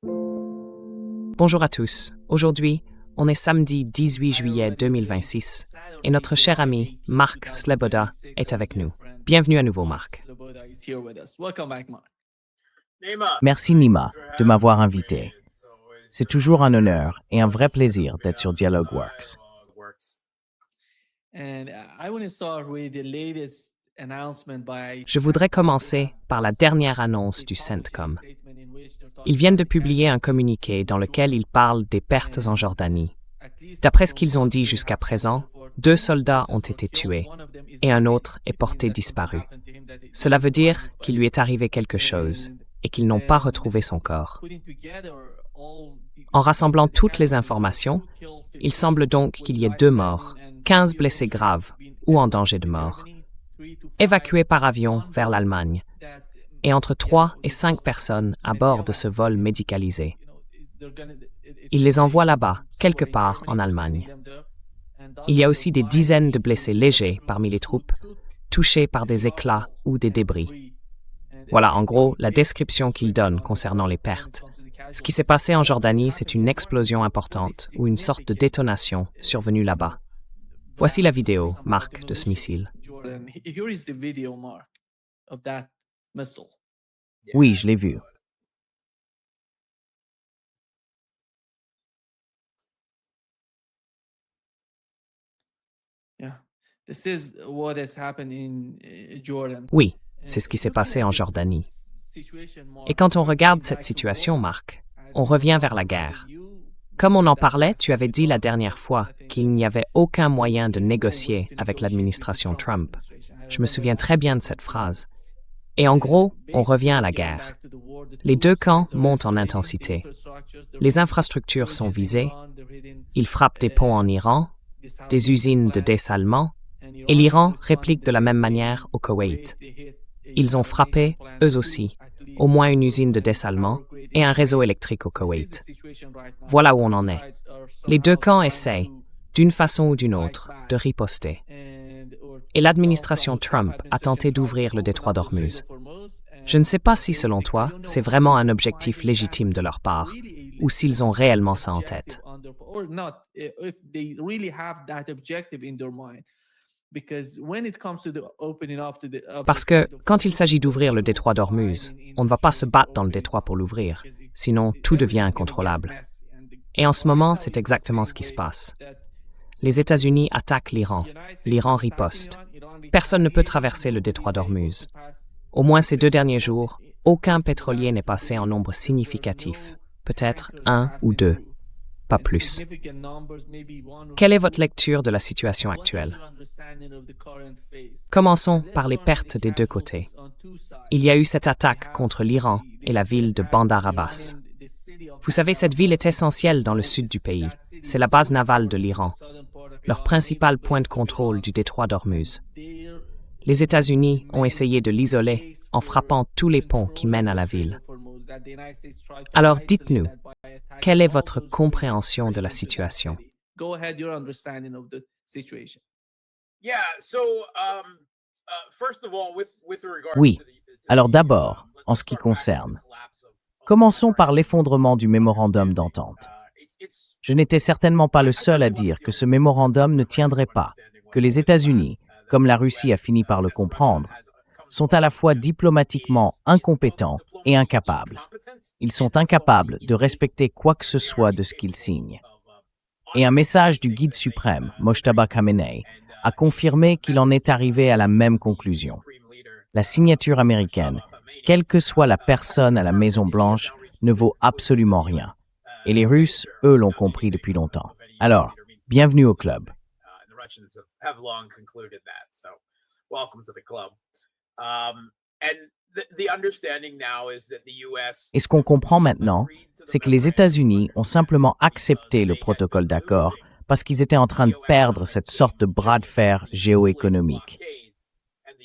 Bonjour à tous. Aujourd'hui, on est samedi 18 juillet 2026 et notre cher ami Mark Sleboda est avec nous. Bienvenue à nouveau, Mark. Merci Nima de m'avoir invité. C'est toujours un honneur et un vrai plaisir d'être sur DialogueWorks. Je voudrais commencer par la dernière annonce du CENTCOM. Ils viennent de publier un communiqué dans lequel ils parlent des pertes en Jordanie. D'après ce qu'ils ont dit jusqu'à présent, 2 soldats ont été tués et un autre est porté disparu. Cela veut dire qu'il lui est arrivé quelque chose et qu'ils n'ont pas retrouvé son corps. En rassemblant toutes les informations, il semble donc qu'il y ait 2 morts, 15 blessés graves ou en danger de mort, évacués par avion vers l'Allemagne, et entre 3 et 5 personnes à bord de ce vol médicalisé. Ils les envoient là-bas, quelque part en Allemagne. Il y a aussi des dizaines de blessés légers parmi les troupes, touchés par des éclats ou des débris. Voilà, en gros, la description qu'ils donnent concernant les pertes. Ce qui s'est passé en Jordanie, c'est une explosion importante ou une sorte de détonation survenue là-bas. Voici la vidéo, Mark, de ce missile. Oui, je l'ai vu. Oui, c'est ce qui s'est passé en Jordanie. Et quand on regarde cette situation, Mark, on revient vers la guerre. Comme on en parlait, tu avais dit la dernière fois qu'il n'y avait aucun moyen de négocier avec l'administration Trump. Je me souviens très bien de cette phrase. Et en gros, on revient à la guerre. Les 2 camps montent en intensité. Les infrastructures sont visées. Ils frappent des ponts en Iran, des usines de dessalement, et l'Iran réplique de la même manière au Koweït. Ils ont frappé, eux aussi, au moins une usine de dessalement et un réseau électrique au Koweït. Voilà où on en est. Les 2 camps essayent, d'une façon ou d'une autre, de riposter. Et l'administration Trump a tenté d'ouvrir le détroit d'Ormuz. Je ne sais pas si, selon toi, c'est vraiment un objectif légitime de leur part, ou s'ils ont réellement ça en tête. Parce que, quand il s'agit d'ouvrir le détroit d'Ormuz, on ne va pas se battre dans le détroit pour l'ouvrir, sinon tout devient incontrôlable. Et en ce moment, c'est exactement ce qui se passe. Les États-Unis attaquent l'Iran. L'Iran riposte. Personne ne peut traverser le détroit d'Ormuz. Au moins ces 2 derniers jours, aucun pétrolier n'est passé en nombre significatif. Peut-être 1 ou 2, pas plus. Quelle est votre lecture de la situation actuelle? Commençons par les pertes des 2 côtés. Il y a eu cette attaque contre l'Iran et la ville de Bandar Abbas. Vous savez, cette ville est essentielle dans le sud du pays. C'est la base navale de l'Iran, leur principal point de contrôle du détroit d'Ormuz. Les États-Unis ont essayé de l'isoler en frappant tous les ponts qui mènent à la ville. Alors dites-nous, quelle est votre compréhension de la situation? Oui. Alors d'abord, en ce qui concerne, commençons par l'effondrement du mémorandum d'entente. Je n'étais certainement pas le seul à dire que ce mémorandum ne tiendrait pas, que les États-Unis, comme la Russie a fini par le comprendre, sont à la fois diplomatiquement incompétents et incapables. Ils sont incapables de respecter quoi que ce soit de ce qu'ils signent. Et un message du guide suprême, Mojtaba Khamenei, a confirmé qu'il en est arrivé à la même conclusion. La signature américaine, quelle que soit la personne à la Maison-Blanche, ne vaut absolument rien. Et les Russes, eux, l'ont compris depuis longtemps. Alors, bienvenue au club. Et ce qu'on comprend maintenant, c'est que les États-Unis ont simplement accepté le protocole d'accord parce qu'ils étaient en train de perdre cette sorte de bras de fer géoéconomique,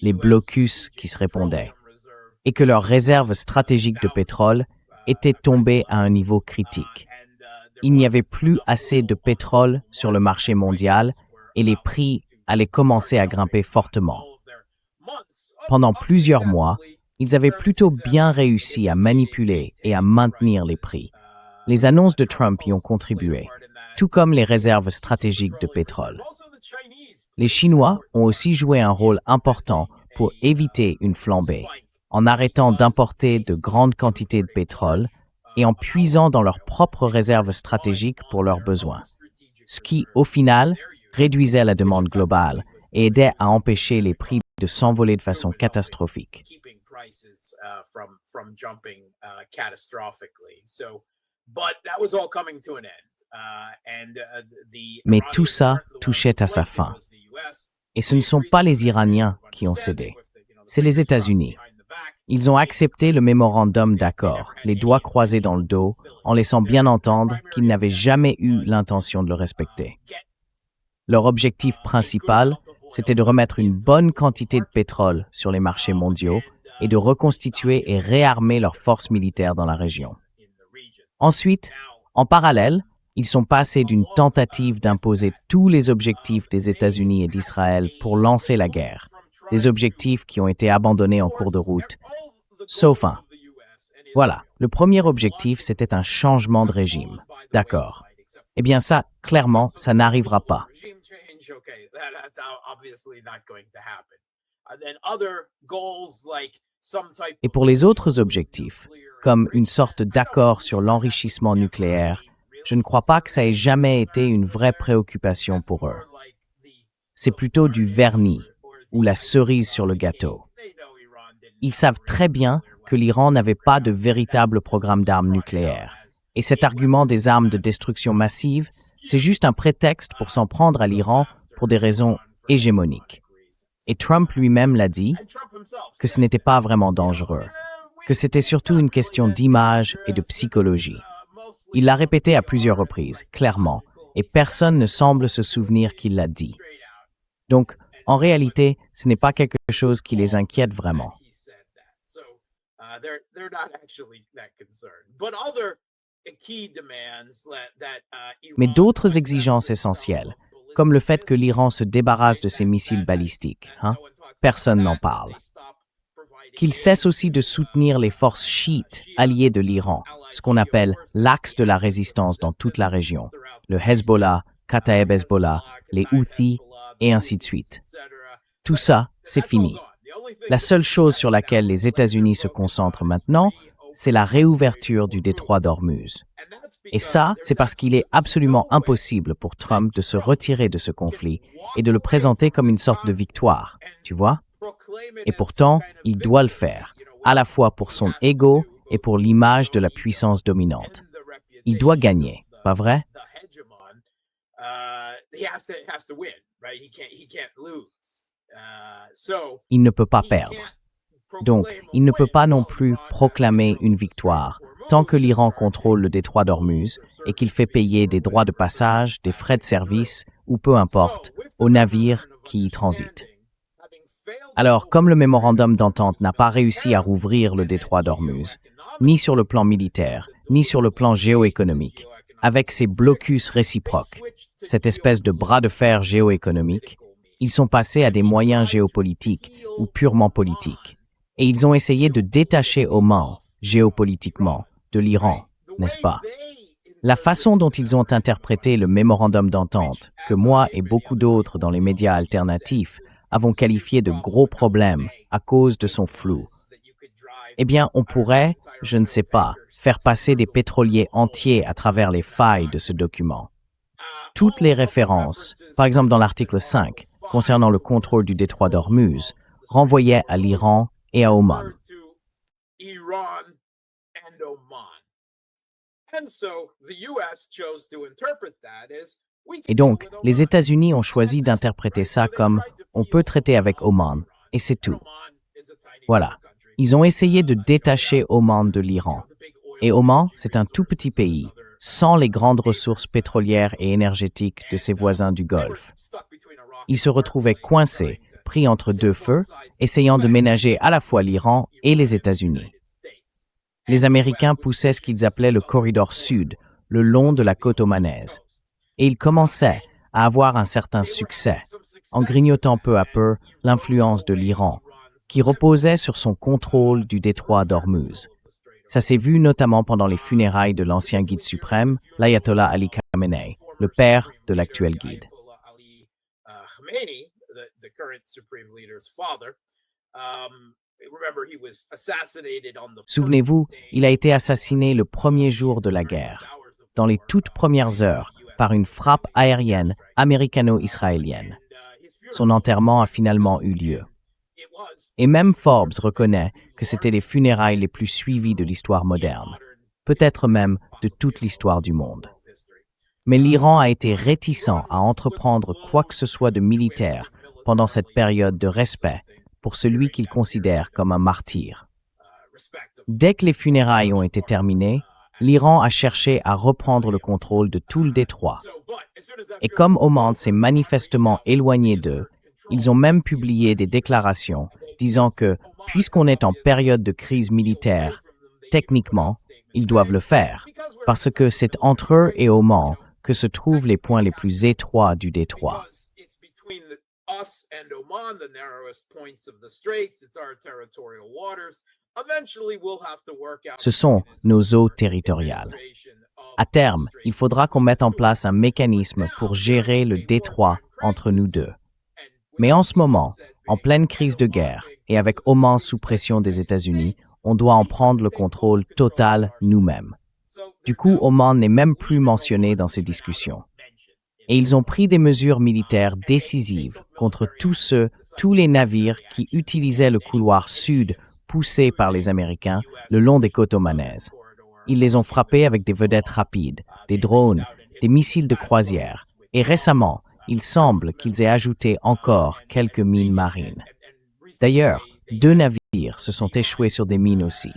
les blocus qui se répondaient, et que leurs réserves stratégiques de pétrole étaient tombées à un niveau critique. Il n'y avait plus assez de pétrole sur le marché mondial et les prix allaient commencer à grimper fortement. Pendant plusieurs mois, ils avaient plutôt bien réussi à manipuler et à maintenir les prix. Les annonces de Trump y ont contribué, tout comme les réserves stratégiques de pétrole. Les Chinois ont aussi joué un rôle important pour éviter une flambée, en arrêtant d'importer de grandes quantités de pétrole et en puisant dans leurs propres réserves stratégiques pour leurs besoins, ce qui, au final, réduisait la demande globale et aidait à empêcher les prix de s'envoler de façon catastrophique. Mais tout ça touchait à sa fin. Et ce ne sont pas les Iraniens qui ont cédé, c'est les États-Unis. Ils ont accepté le mémorandum d'accord, les doigts croisés dans le dos, en laissant bien entendre qu'ils n'avaient jamais eu l'intention de le respecter. Leur objectif principal, c'était de remettre une bonne quantité de pétrole sur les marchés mondiaux et de reconstituer et réarmer leurs forces militaires dans la région. Ensuite, en parallèle, ils sont passés d'une tentative d'imposer tous les objectifs des États-Unis et d'Israël pour lancer la guerre, des objectifs qui ont été abandonnés en cours de route, sauf un. Voilà, le premier objectif, c'était un changement de régime. D'accord. Eh bien ça, clairement, ça n'arrivera pas. Et pour les autres objectifs, comme une sorte d'accord sur l'enrichissement nucléaire, je ne crois pas que ça ait jamais été une vraie préoccupation pour eux. C'est plutôt du vernis ou la cerise sur le gâteau. Ils savent très bien que l'Iran n'avait pas de véritable programme d'armes nucléaires. Et cet argument des armes de destruction massive, c'est juste un prétexte pour s'en prendre à l'Iran pour des raisons hégémoniques. Et Trump lui-même l'a dit, que ce n'était pas vraiment dangereux, que c'était surtout une question d'image et de psychologie. Il l'a répété à plusieurs reprises, clairement, et personne ne semble se souvenir qu'il l'a dit. Donc, en réalité, ce n'est pas quelque chose qui les inquiète vraiment. Mais d'autres exigences essentielles, comme le fait que l'Iran se débarrasse de ses missiles balistiques, personne n'en parle. Qu'il cesse aussi de soutenir les forces chiites alliées de l'Iran, ce qu'on appelle l'axe de la résistance dans toute la région, le Hezbollah, Kataeb Hezbollah, les Houthis, et ainsi de suite. Tout ça, c'est fini. La seule chose sur laquelle les États-Unis se concentrent maintenant, c'est la réouverture du détroit d'Ormuz. Et ça, c'est parce qu'il est absolument impossible pour Trump de se retirer de ce conflit et de le présenter comme une sorte de victoire, tu vois? Et pourtant, il doit le faire, à la fois pour son ego et pour l'image de la puissance dominante. Il doit gagner, pas vrai? Il ne peut pas perdre. Donc, il ne peut pas non plus proclamer une victoire tant que l'Iran contrôle le détroit d'Ormuz et qu'il fait payer des droits de passage, des frais de service ou peu importe, aux navires qui y transitent. Alors, comme le mémorandum d'entente n'a pas réussi à rouvrir le détroit d'Ormuz, ni sur le plan militaire, ni sur le plan géoéconomique, avec ces blocus réciproques, cette espèce de bras de fer géoéconomique, ils sont passés à des moyens géopolitiques ou purement politiques. Et ils ont essayé de détacher Oman, géopolitiquement, de l'Iran, n'est-ce pas? La façon dont ils ont interprété le mémorandum d'entente, que moi et beaucoup d'autres dans les médias alternatifs avons qualifié de gros problème à cause de son flou, eh bien, on pourrait, je ne sais pas, faire passer des pétroliers entiers à travers les failles de ce document. Toutes les références, par exemple dans l'article 5, concernant le contrôle du détroit d'Ormuz, renvoyaient à l'Iran et à Oman. Et donc, les États-Unis ont choisi d'interpréter ça comme « on peut traiter avec Oman » et c'est tout. Voilà. Ils ont essayé de détacher Oman de l'Iran. Et Oman, c'est un tout petit pays, sans les grandes ressources pétrolières et énergétiques de ses voisins du Golfe. Ils se retrouvaient coincés, pris entre deux feux, essayant de ménager à la fois l'Iran et les États-Unis. Les Américains poussaient ce qu'ils appelaient le corridor sud, le long de la côte omanaise. Et ils commençaient à avoir un certain succès, en grignotant peu à peu l'influence de l'Iran, qui reposait sur son contrôle du détroit d'Ormuz. Ça s'est vu notamment pendant les funérailles de l'ancien guide suprême, l'Ayatollah Ali Khamenei, le père de l'actuel guide. Souvenez-vous, il a été assassiné le premier jour de la guerre, dans les toutes premières heures, par une frappe aérienne américano-israélienne. Son enterrement a finalement eu lieu. Et même Forbes reconnaît que c'était les funérailles les plus suivies de l'histoire moderne, peut-être même de toute l'histoire du monde. Mais l'Iran a été réticent à entreprendre quoi que ce soit de militaire pendant cette période de respect pour celui qu'il considère comme un martyr. Dès que les funérailles ont été terminées, l'Iran a cherché à reprendre le contrôle de tout le détroit. Et comme Oman s'est manifestement éloigné d'eux, ils ont même publié des déclarations disant que, puisqu'on est en période de crise militaire, techniquement, ils doivent le faire, parce que c'est entre eux et Oman que se trouvent les points les plus étroits du détroit. Ce sont nos eaux territoriales. À terme, il faudra qu'on mette en place un mécanisme pour gérer le détroit entre nous deux. Mais en ce moment, en pleine crise de guerre et avec Oman sous pression des États-Unis, on doit en prendre le contrôle total nous-mêmes. Du coup, Oman n'est même plus mentionné dans ces discussions. Et ils ont pris des mesures militaires décisives contre tous les navires qui utilisaient le couloir sud poussé par les Américains le long des côtes omanaises. Ils les ont frappés avec des vedettes rapides, des drones, des missiles de croisière. Et récemment, il semble qu'ils aient ajouté encore quelques mines marines. D'ailleurs, 2 navires se sont échoués sur des mines aussi.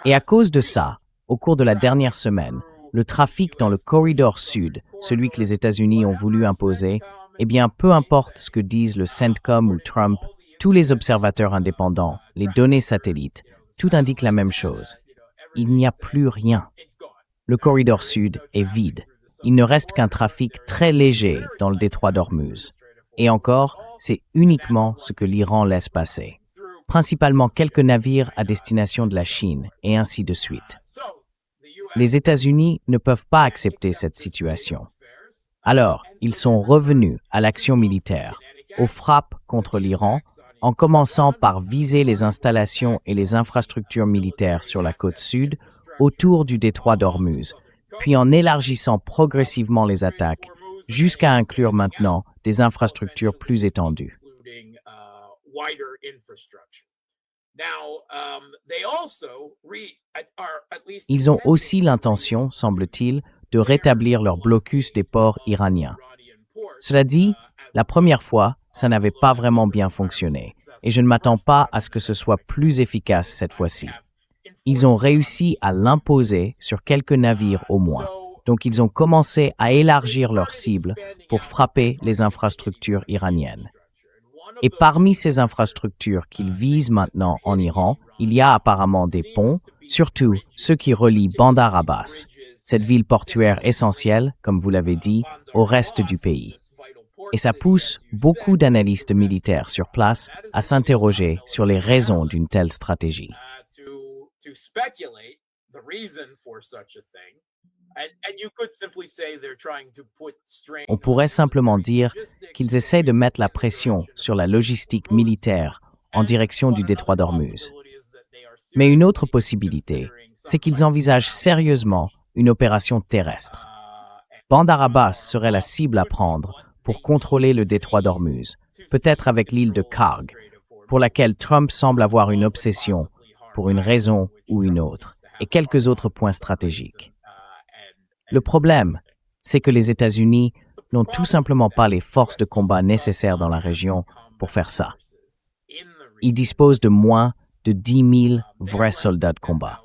Et à cause de ça, au cours de la dernière semaine, le trafic dans le corridor sud, celui que les États-Unis ont voulu imposer, eh bien, peu importe ce que disent le CENTCOM ou Trump, tous les observateurs indépendants, les données satellites, tout indique la même chose. Il n'y a plus rien. Le corridor sud est vide. Il ne reste qu'un trafic très léger dans le détroit d'Ormuz. Et encore, c'est uniquement ce que l'Iran laisse passer. Principalement quelques navires à destination de la Chine, et ainsi de suite. Les États-Unis ne peuvent pas accepter cette situation. Alors, ils sont revenus à l'action militaire, aux frappes contre l'Iran, en commençant par viser les installations et les infrastructures militaires sur la côte sud, autour du détroit d'Ormuz, puis en élargissant progressivement les attaques, jusqu'à inclure maintenant des infrastructures plus étendues. Ils ont aussi l'intention, semble-t-il, de rétablir leur blocus des ports iraniens. Cela dit, la première fois, ça n'avait pas vraiment bien fonctionné, et je ne m'attends pas à ce que ce soit plus efficace cette fois-ci. Ils ont réussi à l'imposer sur quelques navires au moins, donc ils ont commencé à élargir leurs cibles pour frapper les infrastructures iraniennes. Et parmi ces infrastructures qu'ils visent maintenant en Iran, il y a apparemment des ponts, surtout ceux qui relient Bandar Abbas, cette ville portuaire essentielle, comme vous l'avez dit, au reste du pays. Et ça pousse beaucoup d'analystes militaires sur place à s'interroger sur les raisons d'une telle stratégie. On pourrait simplement dire qu'ils essaient de mettre la pression sur la logistique militaire en direction du détroit d'Ormuz. Mais une autre possibilité, c'est qu'ils envisagent sérieusement une opération terrestre. Bandar Abbas serait la cible à prendre pour contrôler le détroit d'Ormuz, peut-être avec l'île de Karg, pour laquelle Trump semble avoir une obsession pour une raison ou une autre, et quelques autres points stratégiques. Le problème, c'est que les États-Unis n'ont tout simplement pas les forces de combat nécessaires dans la région pour faire ça. Ils disposent de moins de 10 000 vrais soldats de combat.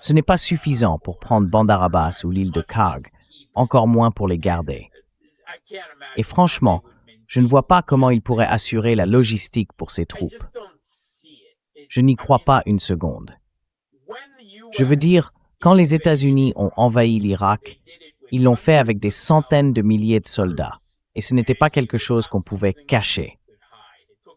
Ce n'est pas suffisant pour prendre Bandar Abbas ou l'île de Karg, encore moins pour les garder. Et franchement, je ne vois pas comment ils pourraient assurer la logistique pour ces troupes. Je n'y crois pas une seconde. Je veux dire, Quand les États-Unis ont envahi l'Irak, ils l'ont fait avec des centaines de milliers de soldats, et ce n'était pas quelque chose qu'on pouvait cacher.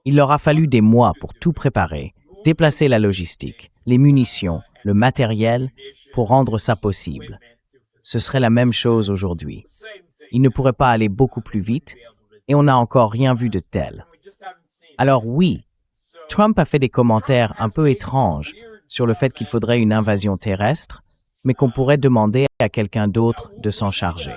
Il leur a fallu des mois pour tout préparer, déplacer la logistique, les munitions, le matériel, pour rendre ça possible. Ce serait la même chose aujourd'hui. Il ne pourrait pas aller beaucoup plus vite, et on n'a encore rien vu de tel. Alors oui, Trump a fait des commentaires un peu étranges sur le fait qu'il faudrait une invasion terrestre, mais qu'on pourrait demander à quelqu'un d'autre de s'en charger.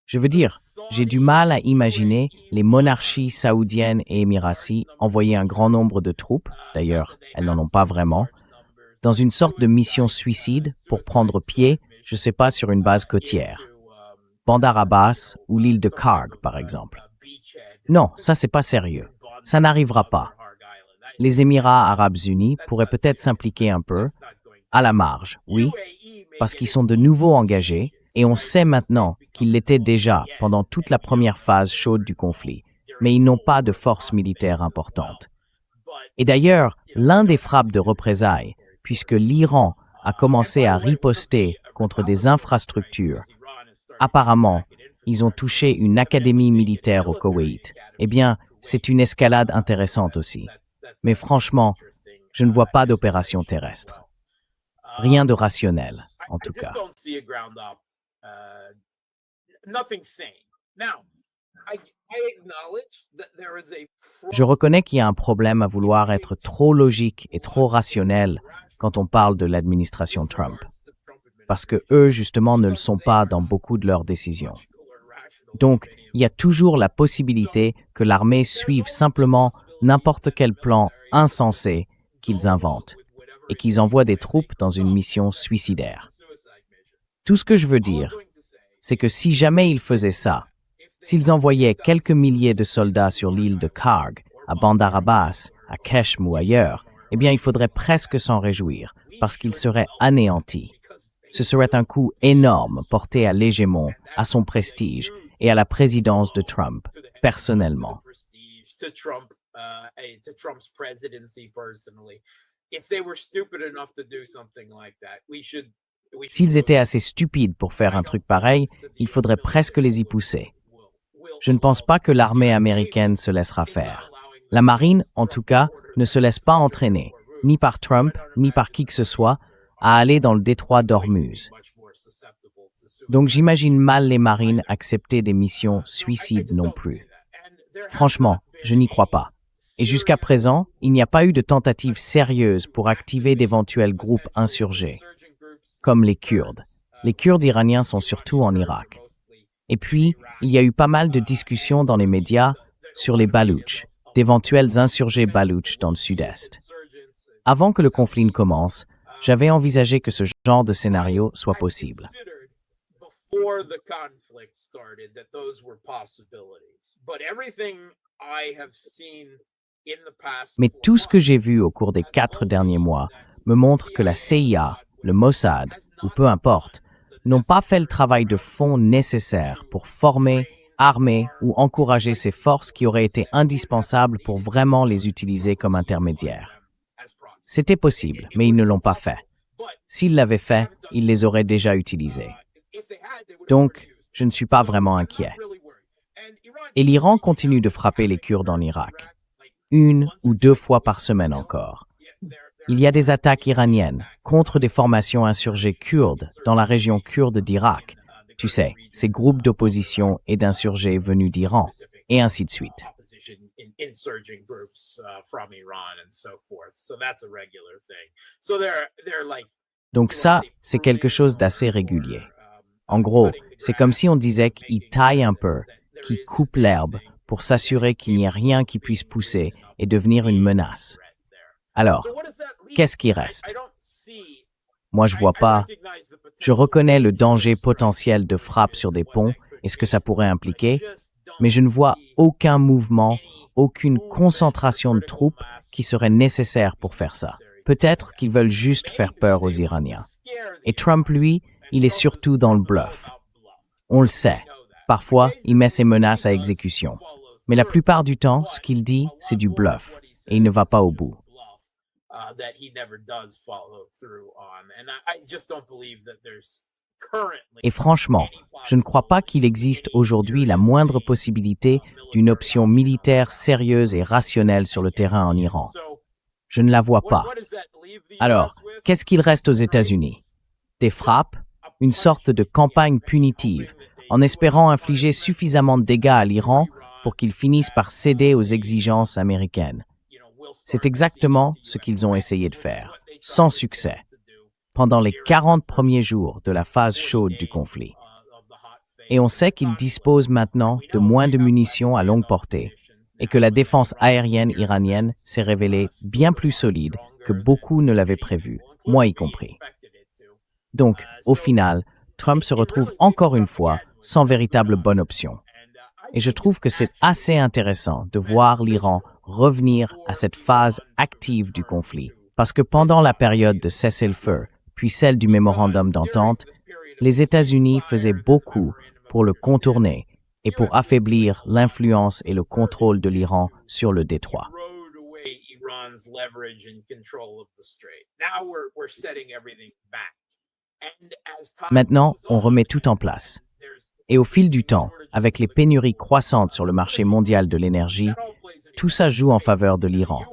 Je veux dire, j'ai du mal à imaginer les monarchies saoudiennes et émiraties envoyer un grand nombre de troupes, d'ailleurs, elles n'en ont pas vraiment, dans une sorte de mission suicide pour prendre pied, je ne sais pas, sur une base côtière. Bandar Abbas ou l'île de Karg, par exemple. Non, ça c'est pas sérieux. Ça n'arrivera pas. Les Émirats arabes unis pourraient peut-être s'impliquer un peu, à la marge, oui, parce qu'ils sont de nouveau engagés, et on sait maintenant qu'ils l'étaient déjà pendant toute la première phase chaude du conflit, mais ils n'ont pas de force militaire importante. Et d'ailleurs, l'un des frappes de représailles, puisque l'Iran a commencé à riposter contre des infrastructures, apparemment, ils ont touché une académie militaire au Koweït. Eh bien, c'est une escalade intéressante aussi. Mais franchement, je ne vois pas d'opération terrestre. Rien de rationnel, en tout cas. Je reconnais qu'il y a un problème à vouloir être trop logique et trop rationnel quand on parle de l'administration Trump, parce que eux, justement, ne le sont pas dans beaucoup de leurs décisions. Donc, il y a toujours la possibilité que l'armée suive simplement n'importe quel plan insensé qu'ils inventent et qu'ils envoient des troupes dans une mission suicidaire. Tout ce que je veux dire, c'est que si jamais ils faisaient ça, s'ils envoyaient quelques milliers de soldats sur l'île de Karg, à Bandar Abbas, à Keshm ou ailleurs, eh bien, il faudrait presque s'en réjouir, parce qu'ils seraient anéantis. Ce serait un coup énorme porté à l'hégémon, à son prestige et à la présidence de Trump, personnellement. S'ils étaient assez stupides pour faire un truc pareil, il faudrait presque les y pousser. Je ne pense pas que l'armée américaine se laissera faire. La marine, en tout cas, ne se laisse pas entraîner, ni par Trump, ni par qui que ce soit, à aller dans le détroit d'Ormuz. Donc j'imagine mal les marines accepter des missions suicides non plus. Franchement, je n'y crois pas. Et jusqu'à présent, il n'y a pas eu de tentative sérieuse pour activer d'éventuels groupes insurgés, comme les Kurdes. Les Kurdes iraniens sont surtout en Irak. Et puis, il y a eu pas mal de discussions dans les médias sur les Baloutches, d'éventuels insurgés Baloutches dans le sud-est. Avant que le conflit ne commence, j'avais envisagé que ce genre de scénario soit possible. Mais tout ce que j'ai vu au cours des 4 derniers mois me montre que la CIA, le Mossad, ou peu importe, n'ont pas fait le travail de fond nécessaire pour former, armer ou encourager ces forces qui auraient été indispensables pour vraiment les utiliser comme intermédiaires. C'était possible, mais ils ne l'ont pas fait. S'ils l'avaient fait, ils les auraient déjà utilisés. Donc, je ne suis pas vraiment inquiet. Et l'Iran continue de frapper les Kurdes en Irak, 1 ou 2 fois par semaine encore. Il y a des attaques iraniennes contre des formations insurgées kurdes dans la région kurde d'Irak. Tu sais, ces groupes d'opposition et d'insurgés venus d'Iran, et ainsi de suite. Donc ça, c'est quelque chose d'assez régulier. En gros, c'est comme si on disait qu'ils taillent un peu, qu'ils coupent l'herbe pour s'assurer qu'il n'y ait rien qui puisse pousser et devenir une menace. Alors, qu'est-ce qui reste? Moi, je vois pas. Je reconnais le danger potentiel de frappe sur des ponts et ce que ça pourrait impliquer, mais je ne vois aucun mouvement, aucune concentration de troupes qui serait nécessaire pour faire ça. Peut-être qu'ils veulent juste faire peur aux Iraniens. Et Trump, lui, il est surtout dans le bluff. On le sait. Parfois, il met ses menaces à exécution. Mais la plupart du temps, ce qu'il dit, c'est du bluff, et il ne va pas au bout. Et franchement, je ne crois pas qu'il existe aujourd'hui la moindre possibilité d'une option militaire sérieuse et rationnelle sur le terrain en Iran. Je ne la vois pas. Alors, qu'est-ce qu'il reste aux États-Unis? Des frappes, une sorte de campagne punitive, en espérant infliger suffisamment de dégâts à l'Iran pour qu'il finisse par céder aux exigences américaines. C'est exactement ce qu'ils ont essayé de faire, sans succès, pendant les 40 premiers jours de la phase chaude du conflit. Et on sait qu'ils disposent maintenant de moins de munitions à longue portée et que la défense aérienne iranienne s'est révélée bien plus solide que beaucoup ne l'avaient prévu, moi y compris. Donc, au final, Trump se retrouve encore une fois sans véritable bonne option. Et je trouve que c'est assez intéressant de voir l'Iran revenir à cette phase active du conflit, parce que pendant la période de cessez-le-feu, puis celle du mémorandum d'entente, les États-Unis faisaient beaucoup pour le contourner et pour affaiblir l'influence et le contrôle de l'Iran sur le détroit. Maintenant, on remet tout en place. Et au fil du temps, avec les pénuries croissantes sur le marché mondial de l'énergie, tout ça joue en faveur de l'Iran.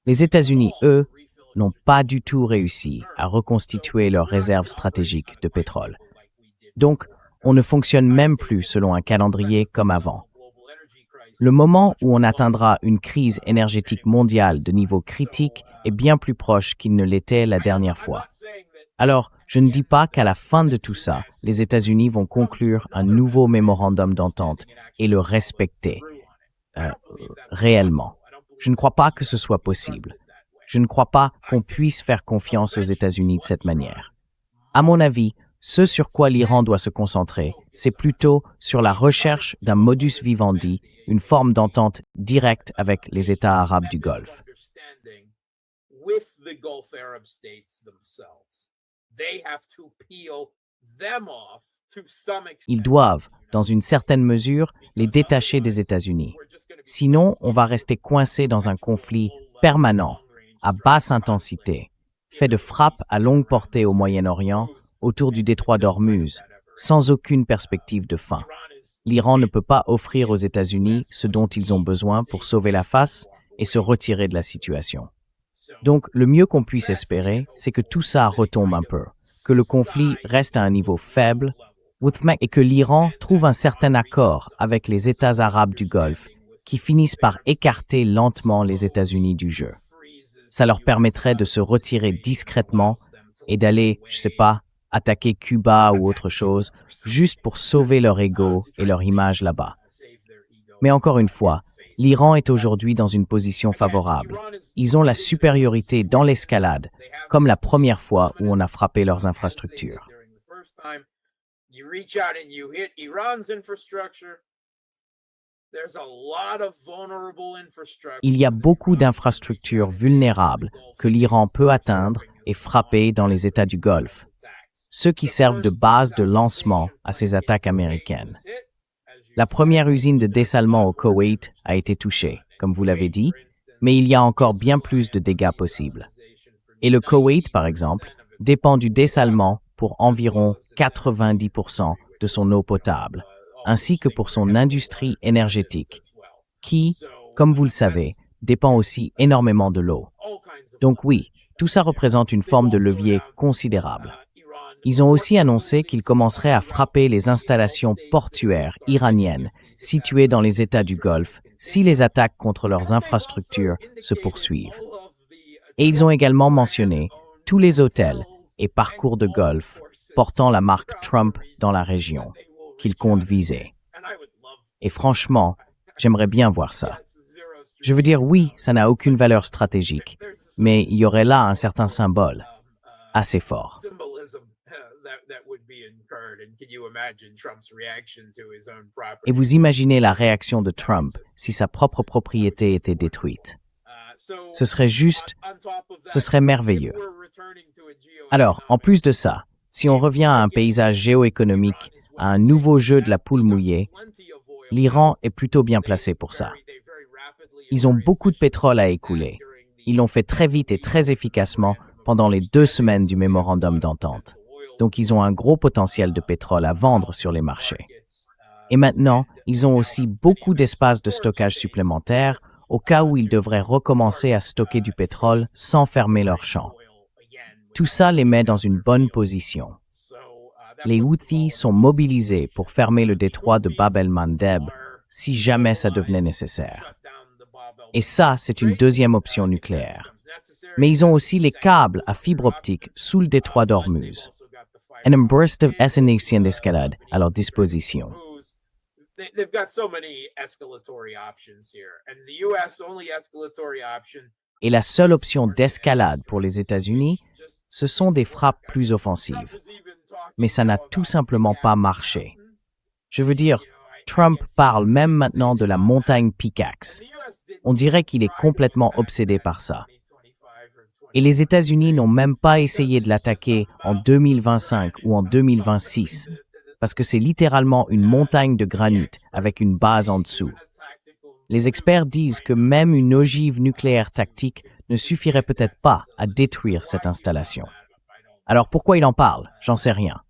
Les États-Unis, eux, n'ont pas du tout réussi à reconstituer leurs réserves stratégiques de pétrole. Donc, on ne fonctionne même plus selon un calendrier comme avant. Le moment où on atteindra une crise énergétique mondiale de niveau critique est bien plus proche qu'il ne l'était la dernière fois. Alors, je ne dis pas qu'à la fin de tout ça, les États-Unis vont conclure un nouveau mémorandum d'entente et le respecter réellement. Je ne crois pas que ce soit possible. Je ne crois pas qu'on puisse faire confiance aux États-Unis de cette manière. À mon avis, ce sur quoi l'Iran doit se concentrer, c'est plutôt sur la recherche d'un modus vivendi, une forme d'entente directe avec les États arabes du Golfe. Ils doivent, dans une certaine mesure, les détacher des États-Unis. Sinon, on va rester coincé dans un conflit permanent, à basse intensité, fait de frappes à longue portée au Moyen-Orient, autour du détroit d'Ormuz, sans aucune perspective de fin. L'Iran ne peut pas offrir aux États-Unis ce dont ils ont besoin pour sauver la face et se retirer de la situation. Donc, le mieux qu'on puisse espérer, c'est que tout ça retombe un peu, que le conflit reste à un niveau faible et que l'Iran trouve un certain accord avec les États arabes du Golfe qui finissent par écarter lentement les États-Unis du jeu. Ça leur permettrait de se retirer discrètement et d'aller, je sais pas, attaquer Cuba ou autre chose, juste pour sauver leur ego et leur image là-bas. Mais encore une fois, l'Iran est aujourd'hui dans une position favorable. Ils ont la supériorité dans l'escalade, comme la première fois où on a frappé leurs infrastructures. Il y a beaucoup d'infrastructures vulnérables que l'Iran peut atteindre et frapper dans les États du Golfe, ceux qui servent de base de lancement à ces attaques américaines. La première usine de dessalement au Koweït a été touchée, comme vous l'avez dit, mais il y a encore bien plus de dégâts possibles. Et le Koweït, par exemple, dépend du dessalement pour environ 90% de son eau potable, ainsi que pour son industrie énergétique, qui, comme vous le savez, dépend aussi énormément de l'eau. Donc oui, tout ça représente une forme de levier considérable. Ils ont aussi annoncé qu'ils commenceraient à frapper les installations portuaires iraniennes situées dans les États du Golfe si les attaques contre leurs infrastructures se poursuivent. Et ils ont également mentionné tous les hôtels et parcours de golf portant la marque Trump dans la région qu'ils comptent viser. Et franchement, j'aimerais bien voir ça. Je veux dire, oui, ça n'a aucune valeur stratégique, mais il y aurait là un certain symbole assez fort. Et vous imaginez la réaction de Trump si sa propre propriété était détruite. Ce serait merveilleux. Alors, en plus de ça, si on revient à un paysage géoéconomique à un nouveau jeu de la poule mouillée, l'Iran est plutôt bien placé pour ça. Ils ont beaucoup de pétrole à écouler. Ils l'ont fait très vite et très efficacement pendant les 2 semaines du mémorandum d'entente. Donc ils ont un gros potentiel de pétrole à vendre sur les marchés. Et maintenant, ils ont aussi beaucoup d'espace de stockage supplémentaire au cas où ils devraient recommencer à stocker du pétrole sans fermer leurs champs. Tout ça les met dans une bonne position. Les Houthis sont mobilisés pour fermer le détroit de Bab el-Mandeb si jamais ça devenait nécessaire. Et ça, c'est une deuxième option nucléaire. Mais ils ont aussi les câbles à fibre optique sous le détroit d'Ormuz. Un burst of escalation d'escalade à leur disposition. They've got so many escalatory options here. And the US only escalatory option. Et la seule option d'escalade pour les États-Unis, ce sont des frappes plus offensives. Mais ça n'a tout simplement pas marché. Je veux dire, Trump parle même maintenant de la montagne Pickaxe. On dirait qu'il est complètement obsédé par ça. Et les États-Unis n'ont même pas essayé de l'attaquer en 2025 ou en 2026. Parce que c'est littéralement une montagne de granit avec une base en dessous. Les experts disent que même une ogive nucléaire tactique ne suffirait peut-être pas à détruire cette installation. Alors pourquoi il en parle? J'en sais rien.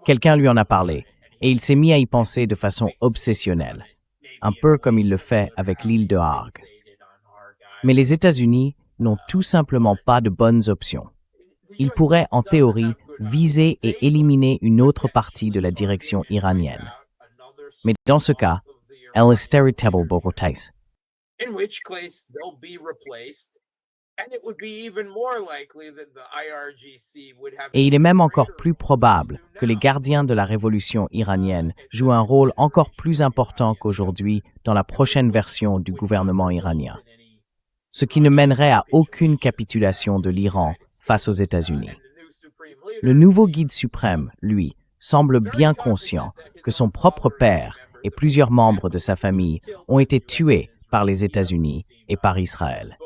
Quelqu'un lui en a parlé, et il s'est mis à y penser de façon obsessionnelle, un peu comme il le fait avec l'île de Arg. Mais les États-Unis n'ont tout simplement pas de bonnes options. Ils pourraient, en théorie, viser et éliminer une autre partie de la direction iranienne. Mais dans ce cas, elle est terrible Borotais. In which case they'll be replaced, and it would be even more likely that the IRGC would have. Et il est même encore plus probable que les gardiens de la révolution iranienne jouent un rôle encore plus important qu'aujourd'hui dans la prochaine version du gouvernement iranien, ce qui ne mènerait à aucune capitulation de l'Iran face aux États-Unis. Le nouveau guide suprême, lui, semble bien conscient que son propre père et plusieurs membres de sa famille ont été tués par les États-Unis et par Israël.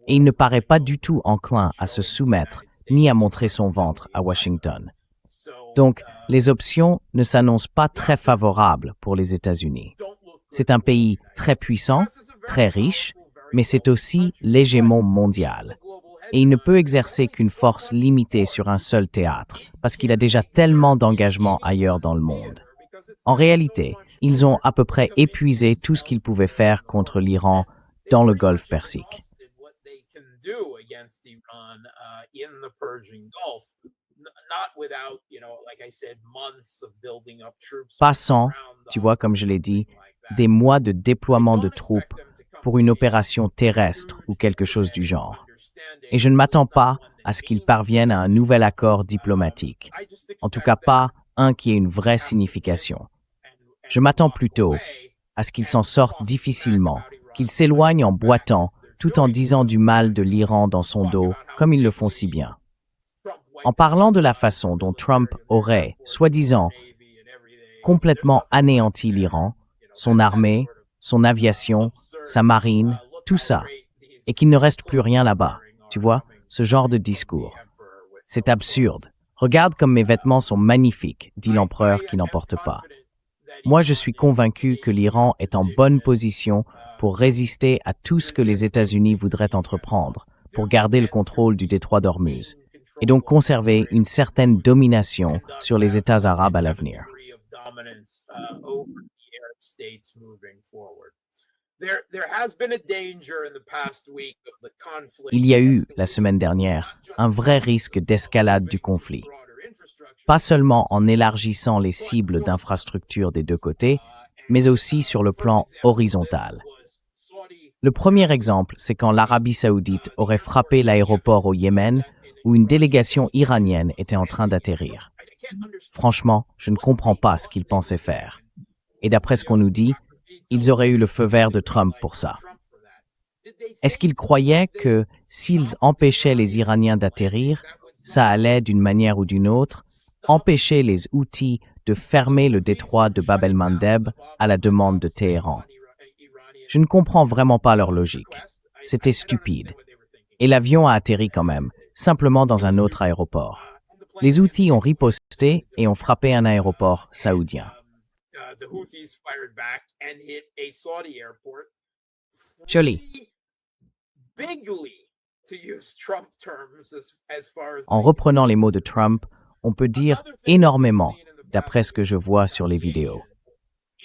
Et il ne paraît pas du tout enclin à se soumettre ni à montrer son ventre à Washington. Donc, les options ne s'annoncent pas très favorables pour les États-Unis. C'est un pays très puissant, très riche, mais c'est aussi l'hégémon mondial. Et il ne peut exercer qu'une force limitée sur un seul théâtre, parce qu'il a déjà tellement d'engagements ailleurs dans le monde. En réalité, ils ont à peu près épuisé tout ce qu'ils pouvaient faire contre l'Iran dans le Golfe Persique. Passant, tu vois, comme je l'ai dit, des mois de déploiement de troupes pour une opération terrestre ou quelque chose du genre. Et je ne m'attends pas à ce qu'ils parviennent à un nouvel accord diplomatique. En tout cas pas un qui ait une vraie signification. Je m'attends plutôt à ce qu'ils s'en sortent difficilement, qu'ils s'éloignent en boitant, tout en disant du mal de l'Iran dans son dos, comme ils le font si bien. En parlant de la façon dont Trump aurait, soi-disant, complètement anéanti l'Iran, son armée, son aviation, sa marine, tout ça, et qu'il ne reste plus rien là-bas. Tu vois, ce genre de discours. C'est absurde. Regarde comme mes vêtements sont magnifiques, dit l'empereur qui n'en porte pas. Moi, je suis convaincu que l'Iran est en bonne position pour résister à tout ce que les États-Unis voudraient entreprendre, pour garder le contrôle du détroit d'Ormuz, et donc conserver une certaine domination sur les États arabes à l'avenir. Il y a eu, la semaine dernière, un vrai risque d'escalade du conflit. Pas seulement en élargissant les cibles d'infrastructures des deux côtés, mais aussi sur le plan horizontal. Le premier exemple, c'est quand l'Arabie saoudite aurait frappé l'aéroport au Yémen où une délégation iranienne était en train d'atterrir. Franchement, je ne comprends pas ce qu'ils pensaient faire. Et d'après ce qu'on nous dit, ils auraient eu le feu vert de Trump pour ça. Est-ce qu'ils croyaient que s'ils empêchaient les Iraniens d'atterrir, ça allait d'une manière ou d'une autre empêcher les Houthis de fermer le détroit de Bab el-Mandeb à la demande de Téhéran? Je ne comprends vraiment pas leur logique. C'était stupide. Et l'avion a atterri quand même, simplement dans un autre aéroport. Les Houthis ont riposté et ont frappé un aéroport saoudien. The Houthis fired back and hit a Saudi airport. Joli. Bigly, to use Trump terms as far as En reprenant les mots de Trump, on peut dire énormément, d'après ce que je vois sur les vidéos.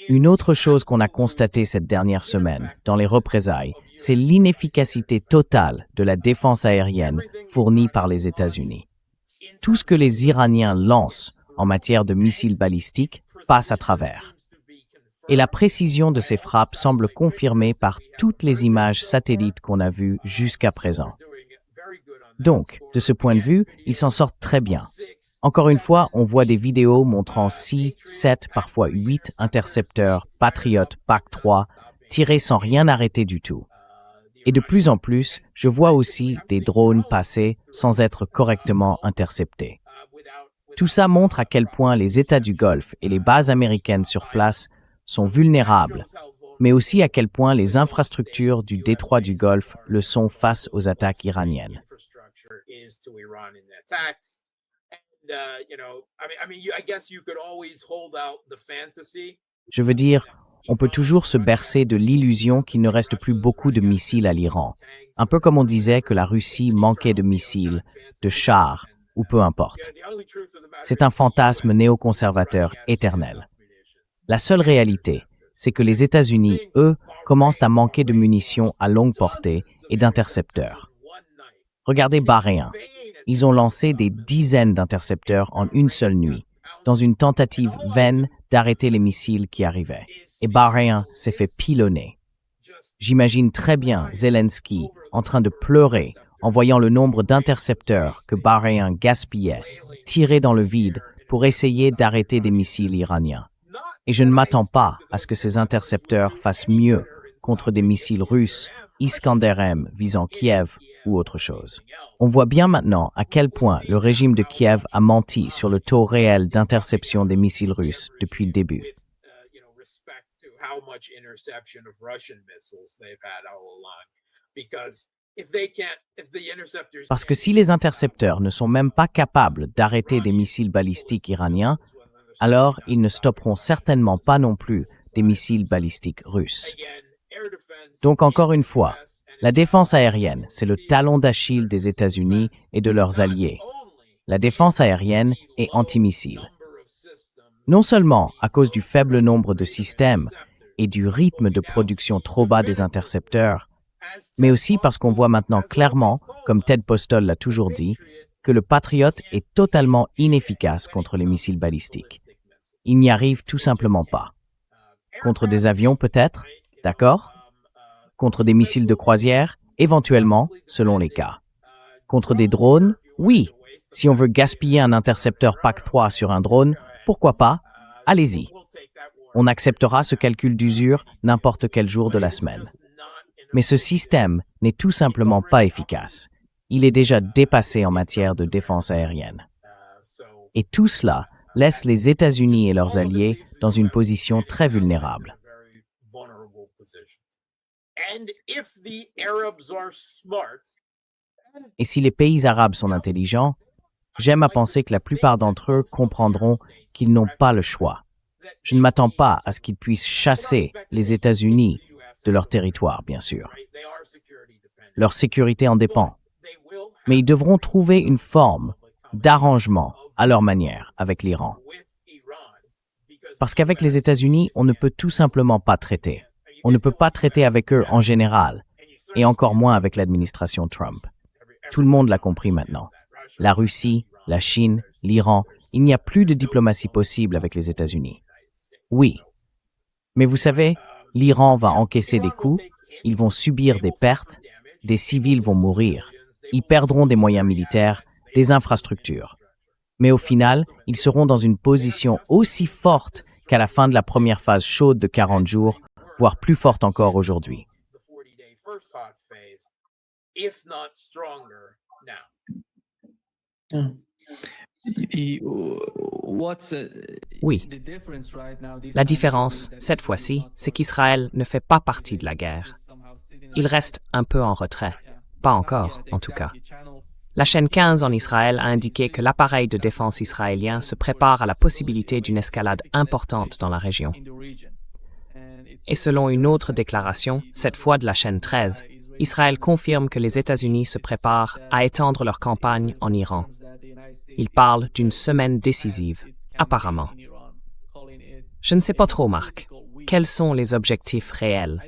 Une autre chose qu'on a constatée cette dernière semaine, dans les représailles, c'est l'inefficacité totale de la défense aérienne fournie par les États-Unis. Tout ce que les Iraniens lancent en matière de missiles balistiques passe à travers. Et la précision de ces frappes semble confirmée par toutes les images satellites qu'on a vues jusqu'à présent. Donc, de ce point de vue, ils s'en sortent très bien. Encore une fois, on voit des vidéos montrant 6, 7, parfois 8 intercepteurs Patriot PAC-3 tirés sans rien arrêter du tout. Et de plus en plus, je vois aussi des drones passer sans être correctement interceptés. Tout ça montre à quel point les États du Golfe et les bases américaines sur place sont vulnérables, mais aussi à quel point les infrastructures du détroit du Golfe le sont face aux attaques iraniennes. Je veux dire, on peut toujours se bercer de l'illusion qu'il ne reste plus beaucoup de missiles à l'Iran, un peu comme on disait que la Russie manquait de missiles, de chars, ou peu importe. C'est un fantasme néoconservateur éternel. La seule réalité, c'est que les États-Unis, eux, commencent à manquer de munitions à longue portée et d'intercepteurs. Regardez Bahreïn. Ils ont lancé des dizaines d'intercepteurs en une seule nuit, dans une tentative vaine d'arrêter les missiles qui arrivaient. Et Bahreïn s'est fait pilonner. J'imagine très bien Zelensky en train de pleurer en voyant le nombre d'intercepteurs que Bahreïn gaspillait, tirés dans le vide pour essayer d'arrêter des missiles iraniens. Et je ne m'attends pas à ce que ces intercepteurs fassent mieux contre des missiles russes, Iskander-M visant Kiev ou autre chose. On voit bien maintenant à quel point le régime de Kiev a menti sur le taux réel d'interception des missiles russes depuis le début. Parce que si les intercepteurs ne sont même pas capables d'arrêter des missiles balistiques iraniens, alors ils ne stopperont certainement pas non plus des missiles balistiques russes. Donc encore une fois, la défense aérienne, c'est le talon d'Achille des États-Unis et de leurs alliés. La défense aérienne est antimissile. Non seulement à cause du faible nombre de systèmes et du rythme de production trop bas des intercepteurs, mais aussi parce qu'on voit maintenant clairement, comme Ted Postol l'a toujours dit, que le Patriot est totalement inefficace contre les missiles balistiques. Il n'y arrive tout simplement pas. Contre des avions peut-être, d'accord? Contre des missiles de croisière, éventuellement, selon les cas. Contre des drones, oui. Si on veut gaspiller un intercepteur PAC-3 sur un drone, pourquoi pas? Allez-y. On acceptera ce calcul d'usure n'importe quel jour de la semaine. Mais ce système n'est tout simplement pas efficace. Il est déjà dépassé en matière de défense aérienne. Et tout cela laisse les États-Unis et leurs alliés dans une position très vulnérable. Et si les pays arabes sont intelligents, j'aime à penser que la plupart d'entre eux comprendront qu'ils n'ont pas le choix. Je ne m'attends pas à ce qu'ils puissent chasser les États-Unis de leur territoire, bien sûr. Leur sécurité en dépend. Mais ils devront trouver une forme d'arrangement à leur manière avec l'Iran. Parce qu'avec les États-Unis, on ne peut tout simplement pas traiter. On ne peut pas traiter avec eux en général, et encore moins avec l'administration Trump. Tout le monde l'a compris maintenant. La Russie, la Chine, l'Iran, il n'y a plus de diplomatie possible avec les États-Unis. Oui. Mais vous savez, l'Iran va encaisser des coups, ils vont subir des pertes, des civils vont mourir, ils perdront des moyens militaires, des infrastructures. Mais au final, ils seront dans une position aussi forte qu'à la fin de la première phase chaude de 40 jours, voire plus forte encore aujourd'hui. Oui. La différence, cette fois-ci, c'est qu'Israël ne fait pas partie de la guerre. Il reste un peu en retrait. Pas encore, en tout cas. La chaîne 15 en Israël a indiqué que l'appareil de défense israélien se prépare à la possibilité d'une escalade importante dans la région. Et selon une autre déclaration, cette fois de la chaîne 13, Israël confirme que les États-Unis se préparent à étendre leur campagne en Iran. Il parle d'une semaine décisive, apparemment. Je ne sais pas trop, Marc. Quels sont les objectifs réels?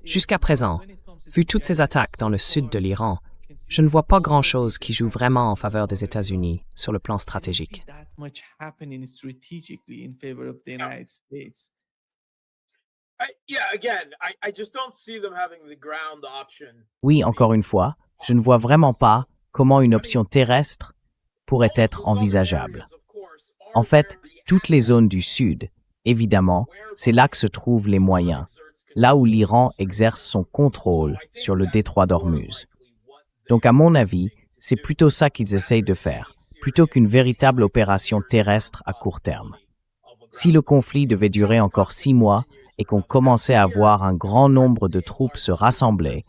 Jusqu'à présent, vu toutes ces attaques dans le sud de l'Iran, je ne vois pas grand-chose qui joue vraiment en faveur des États-Unis sur le plan stratégique. Oui, encore une fois, je ne vois vraiment pas comment une option terrestre pourrait être envisageable. En fait, toutes les zones du sud, évidemment, c'est là que se trouvent les moyens, là où l'Iran exerce son contrôle sur le détroit d'Ormuz. Donc à mon avis, c'est plutôt ça qu'ils essayent de faire, plutôt qu'une véritable opération terrestre à court terme. Si le conflit devait durer encore 6 mois et qu'on commençait à voir un grand nombre de troupes se rassembler,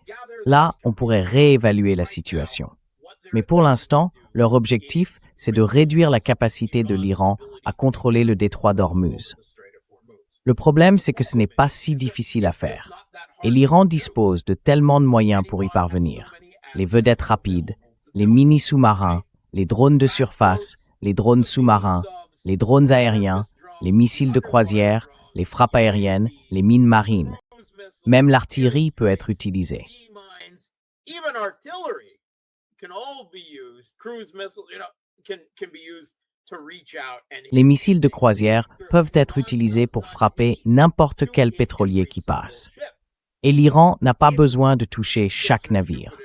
là, on pourrait réévaluer la situation. Mais pour l'instant, leur objectif, c'est de réduire la capacité de l'Iran à contrôler le détroit d'Ormuz. Le problème, c'est que ce n'est pas si difficile à faire. Et l'Iran dispose de tellement de moyens pour y parvenir. Les vedettes rapides, les mini-sous-marins, les drones de surface, les drones sous-marins, les drones aériens, les missiles de croisière, les frappes aériennes, les mines marines. Même l'artillerie peut être utilisée. Les missiles de croisière peuvent être utilisés pour frapper n'importe quel pétrolier qui passe. Et l'Iran n'a pas besoin de toucher chaque navire.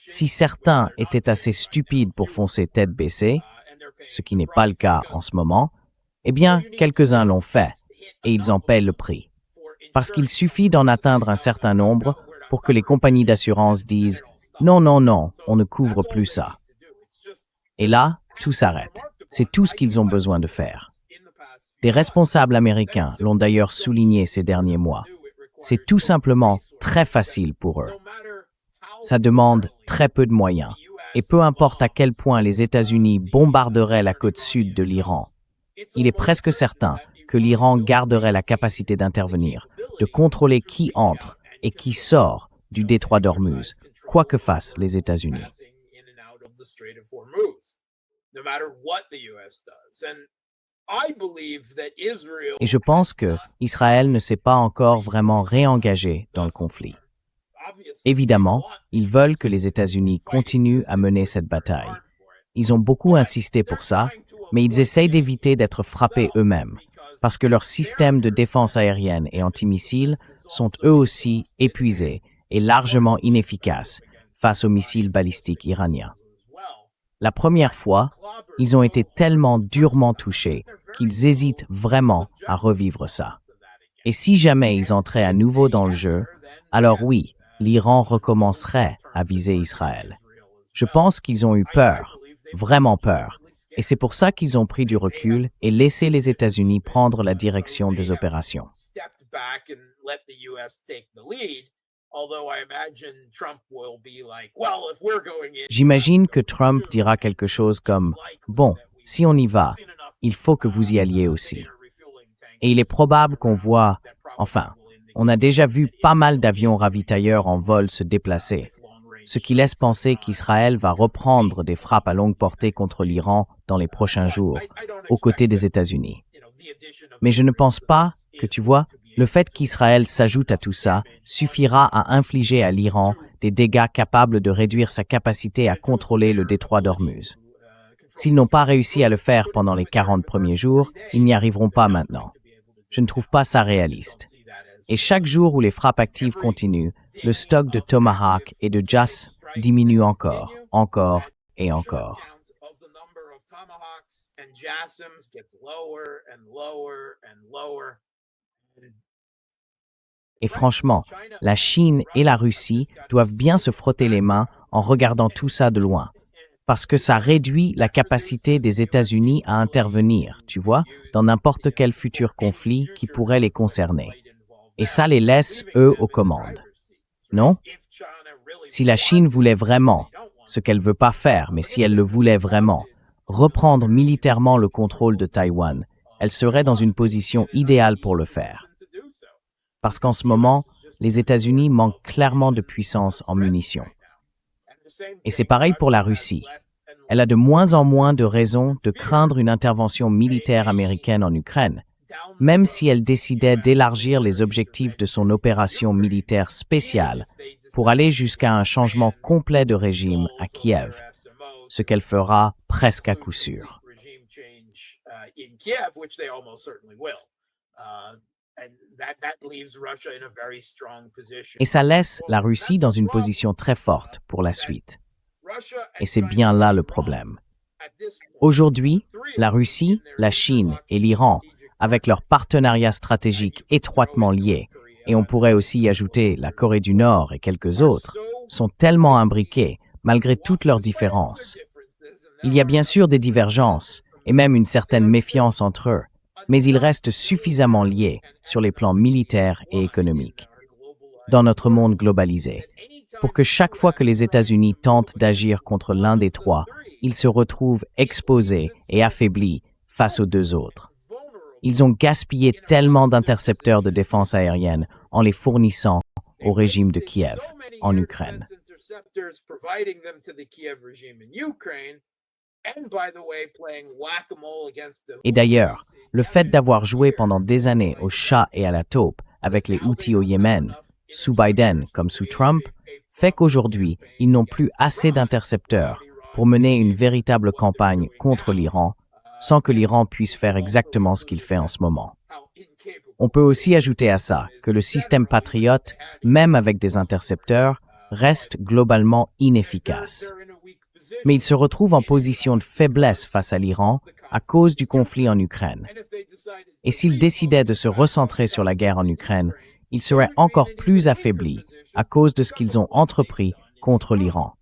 Si certains étaient assez stupides pour foncer tête baissée, ce qui n'est pas le cas en ce moment, eh bien, quelques-uns l'ont fait, et ils en paient le prix. Parce qu'il suffit d'en atteindre un certain nombre pour que les compagnies d'assurance disent « Non, non, non, on ne couvre plus ça ». Et là, tout s'arrête. C'est tout ce qu'ils ont besoin de faire. Des responsables américains l'ont d'ailleurs souligné ces derniers mois. C'est tout simplement très facile pour eux. Ça demande très peu de moyens, et peu importe à quel point les États-Unis bombarderaient la côte sud de l'Iran, il est presque certain que l'Iran garderait la capacité d'intervenir, de contrôler qui entre et qui sort du détroit d'Ormuz, quoi que fassent les États-Unis. Et je pense que Israël ne s'est pas encore vraiment réengagé dans le conflit. Évidemment, ils veulent que les États-Unis continuent à mener cette bataille. Ils ont beaucoup insisté pour ça, mais ils essayent d'éviter d'être frappés eux-mêmes, parce que leurs systèmes de défense aérienne et antimissiles sont eux aussi épuisés et largement inefficaces face aux missiles balistiques iraniens. La première fois, ils ont été tellement durement touchés qu'ils hésitent vraiment à revivre ça. Et si jamais ils entraient à nouveau dans le jeu, alors oui, l'Iran recommencerait à viser Israël. Je pense qu'ils ont eu peur, vraiment peur, et c'est pour ça qu'ils ont pris du recul et laissé les États-Unis prendre la direction des opérations. J'imagine que Trump dira quelque chose comme « Bon, si on y va, il faut que vous y alliez aussi. » Et il est probable qu'on voit, enfin, on a déjà vu pas mal d'avions ravitailleurs en vol se déplacer, ce qui laisse penser qu'Israël va reprendre des frappes à longue portée contre l'Iran dans les prochains jours, aux côtés des États-Unis. Mais je ne pense pas que, tu vois, le fait qu'Israël s'ajoute à tout ça suffira à infliger à l'Iran des dégâts capables de réduire sa capacité à contrôler le détroit d'Ormuz. S'ils n'ont pas réussi à le faire pendant les 40 premiers jours, ils n'y arriveront pas maintenant. Je ne trouve pas ça réaliste. Et chaque jour où les frappes actives continuent, le stock de Tomahawk et de JAS diminue encore et encore. Et franchement, la Chine et la Russie doivent bien se frotter les mains en regardant tout ça de loin. Parce que ça réduit la capacité des États-Unis à intervenir, tu vois, dans n'importe quel futur conflit qui pourrait les concerner. Et ça les laisse, eux, aux commandes. Non? Si la Chine voulait vraiment, ce qu'elle veut pas faire, mais si elle le voulait vraiment, reprendre militairement le contrôle de Taïwan, elle serait dans une position idéale pour le faire. Parce qu'en ce moment, les États-Unis manquent clairement de puissance en munitions. Et c'est pareil pour la Russie. Elle a de moins en moins de raisons de craindre une intervention militaire américaine en Ukraine, même si elle décidait d'élargir les objectifs de son opération militaire spéciale pour aller jusqu'à un changement complet de régime à Kiev, ce qu'elle fera presque à coup sûr. Et ça laisse la Russie dans une position très forte pour la suite. Et c'est bien là le problème. Aujourd'hui, la Russie, la Chine et l'Iran, avec leurs partenariats stratégiques étroitement liés, et on pourrait aussi y ajouter la Corée du Nord et quelques autres, sont tellement imbriqués malgré toutes leurs différences. Il y a bien sûr des divergences et même une certaine méfiance entre eux, mais ils restent suffisamment liés sur les plans militaires et économiques dans notre monde globalisé, pour que chaque fois que les États-Unis tentent d'agir contre l'un des trois, ils se retrouvent exposés et affaiblis face aux deux autres. Ils ont gaspillé tellement d'intercepteurs de défense aérienne en les fournissant au régime de Kiev, en Ukraine. Et d'ailleurs, le fait d'avoir joué pendant des années au chat et à la taupe avec les Houthis au Yémen, sous Biden comme sous Trump, fait qu'aujourd'hui, ils n'ont plus assez d'intercepteurs pour mener une véritable campagne contre l'Iran, sans que l'Iran puisse faire exactement ce qu'il fait en ce moment. On peut aussi ajouter à ça que le système Patriot, même avec des intercepteurs, reste globalement inefficace. Mais il se retrouve en position de faiblesse face à l'Iran à cause du conflit en Ukraine. Et s'ils décidaient de se recentrer sur la guerre en Ukraine, ils seraient encore plus affaiblis à cause de ce qu'ils ont entrepris contre l'Iran.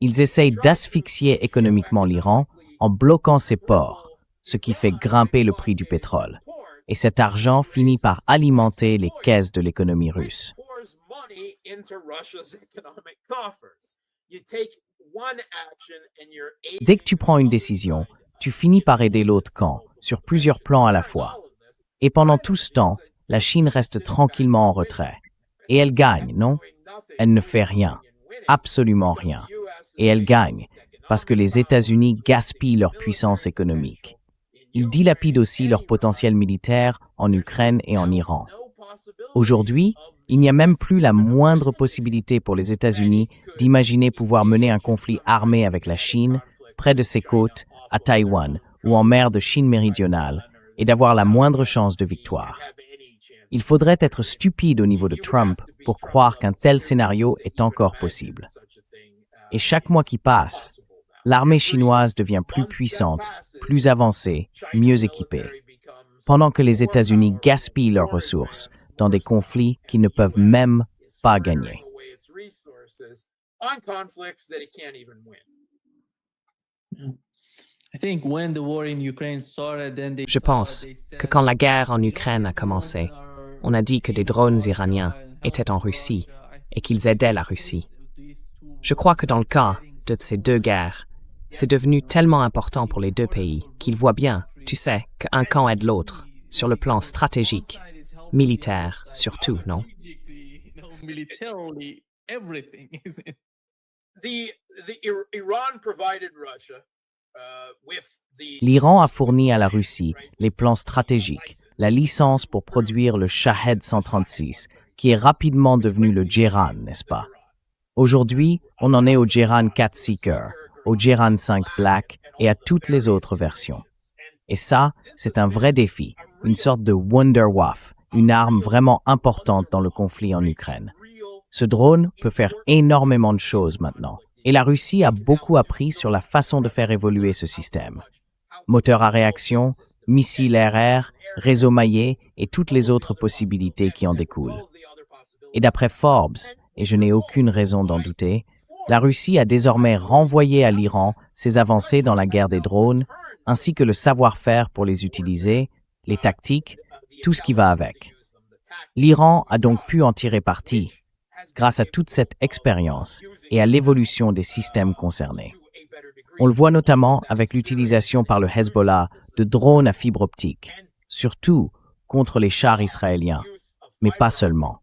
Ils essayent d'asphyxier économiquement l'Iran en bloquant ses ports, ce qui fait grimper le prix du pétrole. Et cet argent finit par alimenter les caisses de l'économie russe. Dès que tu prends une décision, tu finis par aider l'autre camp, sur plusieurs plans à la fois. Et pendant tout ce temps, la Chine reste tranquillement en retrait. Et elle gagne, non? Elle ne fait rien, absolument rien. Et elle gagne, parce que les États-Unis gaspillent leur puissance économique. Ils dilapident aussi leur potentiel militaire en Ukraine et en Iran. Aujourd'hui, il n'y a même plus la moindre possibilité pour les États-Unis d'imaginer pouvoir mener un conflit armé avec la Chine, près de ses côtes, à Taïwan ou en mer de Chine méridionale, et d'avoir la moindre chance de victoire. Il faudrait être stupide au niveau de Trump pour croire qu'un tel scénario est encore possible. Et chaque mois qui passe, l'armée chinoise devient plus puissante, plus avancée, mieux équipée, pendant que les États-Unis gaspillent leurs ressources dans des conflits qu'ils ne peuvent même pas gagner. Je pense que quand la guerre en Ukraine a commencé, on a dit que des drones iraniens étaient en Russie et qu'ils aidaient la Russie. Je crois que dans le cas de ces deux guerres, c'est devenu tellement important pour les deux pays qu'ils voient bien, tu sais, qu'un camp aide l'autre, sur le plan stratégique, militaire surtout, non? L'Iran a fourni à la Russie les plans stratégiques, la licence pour produire le Shahed 136, qui est rapidement devenu le Djeyran, n'est-ce pas? Aujourd'hui, on en est au Djeyran 4 Seeker, au Djeyran 5 Black et à toutes les autres versions. Et ça, c'est un vrai défi, une sorte de Wunderwaffe, une arme vraiment importante dans le conflit en Ukraine. Ce drone peut faire énormément de choses maintenant, et la Russie a beaucoup appris sur la façon de faire évoluer ce système. Moteur à réaction, missiles air-air, réseau maillé et toutes les autres possibilités qui en découlent. Et d'après Forbes, et je n'ai aucune raison d'en douter, la Russie a désormais renvoyé à l'Iran ses avancées dans la guerre des drones, ainsi que le savoir-faire pour les utiliser, les tactiques, tout ce qui va avec. L'Iran a donc pu en tirer parti. grâce à toute cette expérience et à l'évolution des systèmes concernés. On le voit notamment avec l'utilisation par le Hezbollah de drones à fibre optique, surtout contre les chars israéliens, mais pas seulement.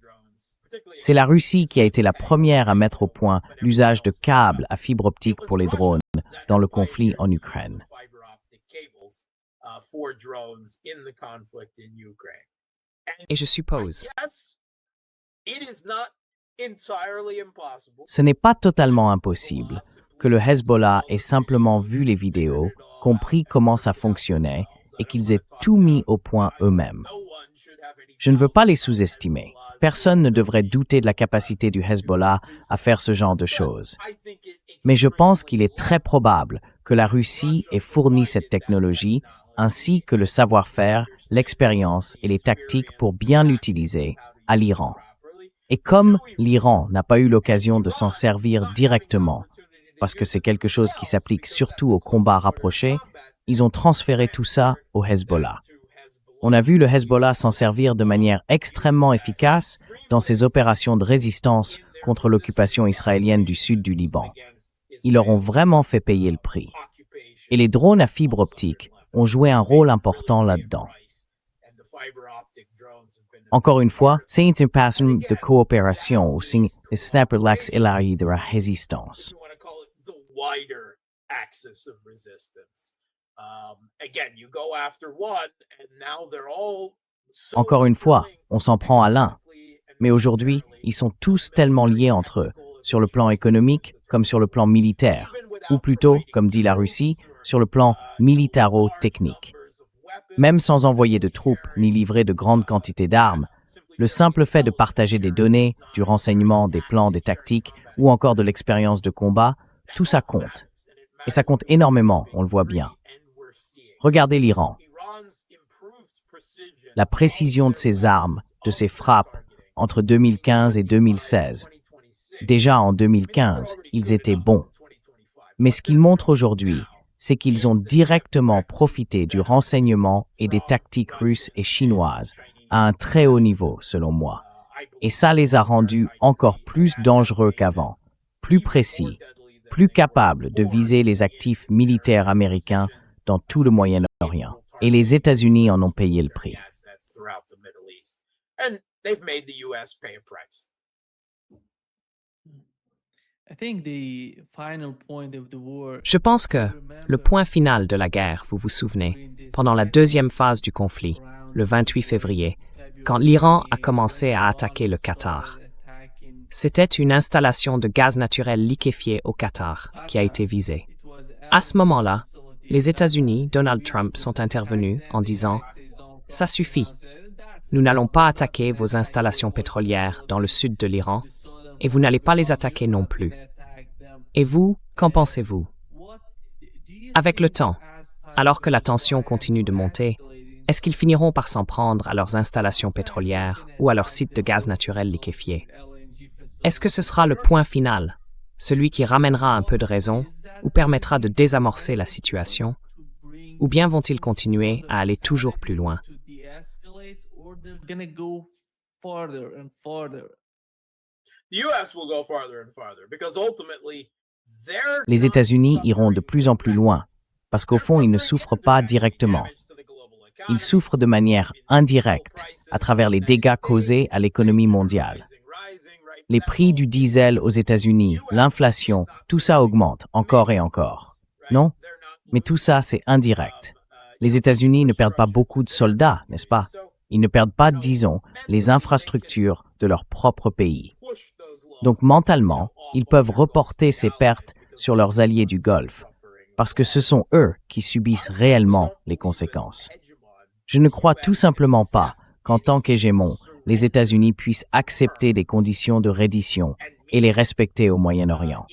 C'est la Russie qui a été la première à mettre au point l'usage de câbles à fibre optique pour les drones dans le conflit en Ukraine. Et je suppose, Ce n'est pas totalement impossible que le Hezbollah ait simplement vu les vidéos, compris comment ça fonctionnait et qu'ils aient tout mis au point eux-mêmes. Je ne veux pas les sous-estimer. Personne ne devrait douter de la capacité du Hezbollah à faire ce genre de choses. Mais je pense qu'il est très probable que la Russie ait fourni cette technologie, ainsi que le savoir-faire, l'expérience et les tactiques pour bien l'utiliser à l'Iran. Et comme l'Iran n'a pas eu l'occasion de s'en servir directement, parce que c'est quelque chose qui s'applique surtout aux combats rapprochés, ils ont transféré tout ça au Hezbollah. On a vu le Hezbollah s'en servir de manière extrêmement efficace dans ses opérations de résistance contre l'occupation israélienne du sud du Liban. Ils leur ont vraiment fait payer le prix. Et les drones à fibre optique ont joué un rôle important là-dedans. Encore une fois, c'est une passion de coopération au sein des snapperlax élargi de la résistance. Encore une fois, on s'en prend à l'un. Mais aujourd'hui, ils sont tous tellement liés entre eux, sur le plan économique comme sur le plan militaire, ou plutôt, comme dit la Russie, sur le plan militaro-technique. Même sans envoyer de troupes ni livrer de grandes quantités d'armes, le simple fait de partager des données, du renseignement, des plans, des tactiques ou encore de l'expérience de combat, tout ça compte. Et ça compte énormément, on le voit bien. Regardez l'Iran. La précision de ses armes, de ses frappes, entre 2015 et 2016. Déjà en 2015, ils étaient bons. Mais ce qu'ils montrent aujourd'hui, c'est qu'ils ont directement profité du renseignement et des tactiques russes et chinoises à un très haut niveau, selon moi. Et ça les a rendus encore plus dangereux qu'avant, plus précis, plus capables de viser les actifs militaires américains dans tout le Moyen-Orient. Et les États-Unis en ont payé le prix. je pense que le point final de la guerre, vous vous souvenez, pendant la deuxième phase du conflit, le 28 février, quand l'Iran a commencé à attaquer le Qatar. C'était une installation de gaz naturel liquéfié au Qatar qui a été visée. À ce moment-là, les États-Unis, Donald Trump, sont intervenus en disant « Ça suffit. Nous n'allons pas attaquer vos installations pétrolières dans le sud de l'Iran et vous n'allez pas les attaquer non plus. » Et vous, qu'en pensez-vous? Avec le temps, alors que la tension continue de monter, est-ce qu'ils finiront par s'en prendre à leurs installations pétrolières ou à leurs sites de gaz naturel liquéfié? Est-ce que ce sera le point final, celui qui ramènera un peu de raison ou permettra de désamorcer la situation? Ou bien vont-ils continuer à aller toujours plus loin? Les États-Unis iront de plus en plus loin, parce qu'au fond, ils ne souffrent pas directement. Ils souffrent de manière indirecte à travers les dégâts causés à l'économie mondiale. Les prix du diesel aux États-Unis, l'inflation, tout ça augmente encore et encore. Non? Mais tout ça, c'est indirect. Les États-Unis ne perdent pas beaucoup de soldats, n'est-ce pas? Ils ne perdent pas, disons, les infrastructures de leur propre pays. Donc mentalement, ils peuvent reporter ces pertes sur leurs alliés du Golfe, parce que ce sont eux qui subissent réellement les conséquences. Je ne crois tout simplement pas qu'en tant qu'hégémon, les États-Unis puissent accepter des conditions de reddition et les respecter au Moyen-Orient.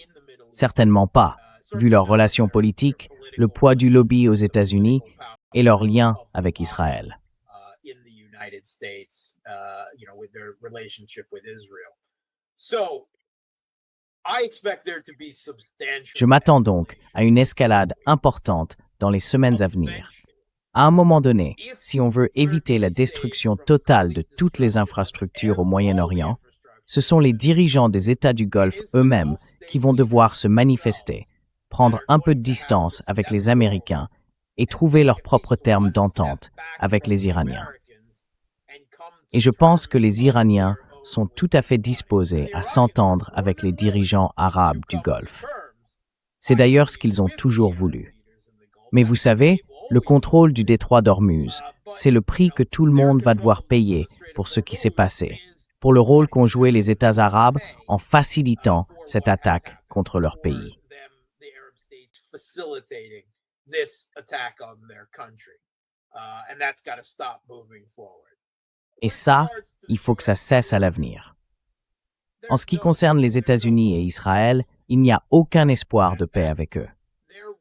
Certainement pas, vu leurs relations politiques, le poids du lobby aux États-Unis et leurs liens avec Israël. Je m'attends donc à une escalade importante dans les semaines à venir. À un moment donné, si on veut éviter la destruction totale de toutes les infrastructures au Moyen-Orient, Ce sont les dirigeants des États du Golfe eux-mêmes qui vont devoir se manifester, prendre un peu de distance avec les Américains et trouver leurs propres termes d'entente avec les Iraniens. Et je pense que les Iraniens sont tout à fait disposés à s'entendre avec les dirigeants arabes du Golfe. C'est d'ailleurs ce qu'ils ont toujours voulu. Mais vous savez, le contrôle du détroit d'Ormuz, c'est le prix que tout le monde va devoir payer pour ce qui s'est passé, pour le rôle qu'ont joué les États arabes en facilitant cette attaque contre leur pays. Et ça, il faut que ça cesse à l'avenir. En ce qui concerne les États-Unis et Israël, il n'y a aucun espoir de paix avec eux.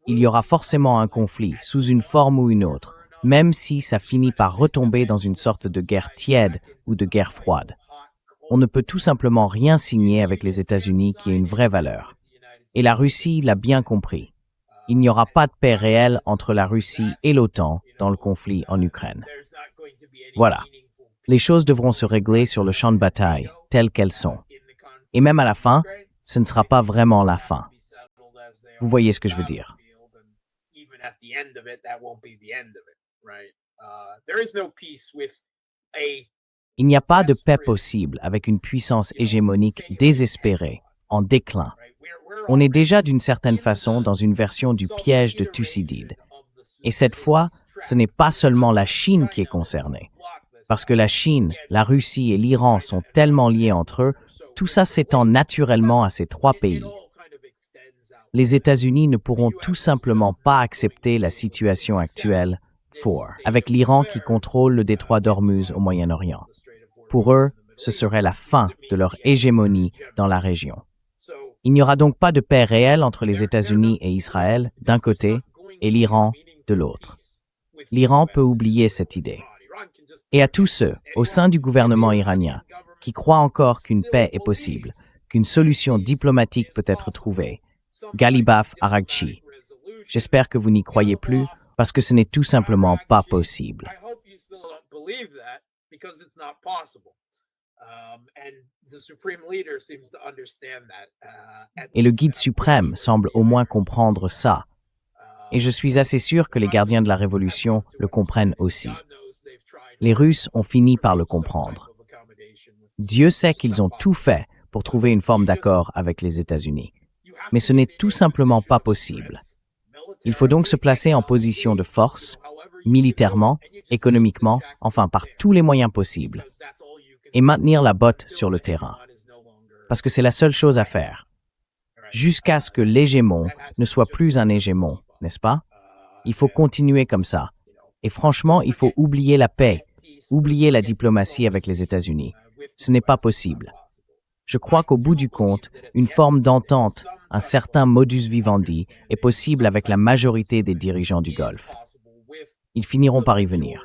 Il y aura forcément un conflit, sous une forme ou une autre, même si ça finit par retomber dans une sorte de guerre tiède ou de guerre froide. On ne peut tout simplement rien signer avec les États-Unis qui ait une vraie valeur. Et la Russie l'a bien compris. Il n'y aura pas de paix réelle entre la Russie et l'OTAN dans le conflit en Ukraine. Voilà. Les choses devront se régler sur le champ de bataille, telles qu'elles sont. Et même à la fin, ce ne sera pas vraiment la fin. Vous voyez ce que je veux dire. Il n'y a pas de paix possible avec une puissance hégémonique désespérée, en déclin. On est déjà d'une certaine façon dans une version du piège de Thucydide. Et cette fois, ce n'est pas seulement la Chine qui est concernée. Parce que la Chine, la Russie et l'Iran sont tellement liés entre eux, tout ça s'étend naturellement à ces trois pays. Les États-Unis ne pourront tout simplement pas accepter la situation actuelle, avec l'Iran qui contrôle le détroit d'Ormuz au Moyen-Orient. Pour eux, ce serait la fin de leur hégémonie dans la région. Il n'y aura donc pas de paix réelle entre les États-Unis et Israël d'un côté et l'Iran de l'autre. L'Iran peut oublier cette idée. Et à tous ceux, au sein du gouvernement iranien, qui croient encore qu'une paix est possible, qu'une solution diplomatique peut être trouvée, Ghalibaf Araghchi, j'espère que vous n'y croyez plus parce que ce n'est tout simplement pas possible. Et le guide suprême semble au moins comprendre ça. Et je suis assez sûr que les gardiens de la révolution le comprennent aussi. Les Russes ont fini par le comprendre. Dieu sait qu'ils ont tout fait pour trouver une forme d'accord avec les États-Unis. Mais ce n'est tout simplement pas possible. Il faut donc se placer en position de force, militairement, économiquement, enfin par tous les moyens possibles, et maintenir la botte sur le terrain. Parce que c'est la seule chose à faire. Jusqu'à ce que l'hégémon ne soit plus un hégémon, n'est-ce pas? Il faut continuer comme ça. Et franchement, il faut oublier la paix, oublier la diplomatie avec les États-Unis. Ce n'est pas possible. Je crois qu'au bout du compte, une forme d'entente, un certain modus vivendi, est possible avec la majorité des dirigeants du Golfe. Ils finiront par y venir.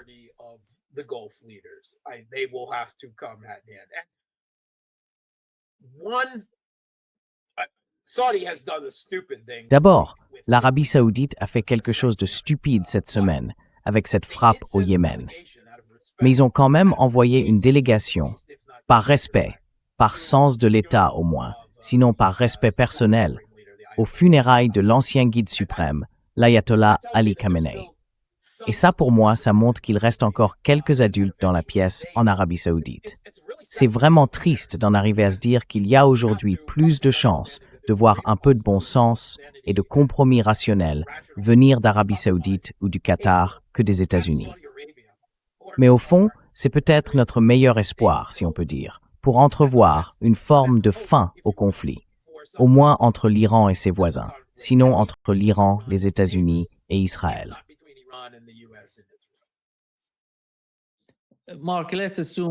D'abord, l'Arabie saoudite a fait quelque chose de stupide cette semaine avec cette frappe au Yémen. Mais ils ont quand même envoyé une délégation, par respect, par sens de l'État au moins, sinon par respect personnel, aux funérailles de l'ancien guide suprême, l'ayatollah Ali Khamenei. Et ça pour moi, ça montre qu'il reste encore quelques adultes dans la pièce en Arabie saoudite. C'est vraiment triste d'en arriver à se dire qu'il y a aujourd'hui plus de chances de voir un peu de bon sens et de compromis rationnels venir d'Arabie saoudite ou du Qatar que des États-Unis. Mais au fond, c'est peut-être notre meilleur espoir, si on peut dire, pour entrevoir une forme de fin au conflit, au moins entre l'Iran et ses voisins, sinon entre l'Iran, les États-Unis et Israël.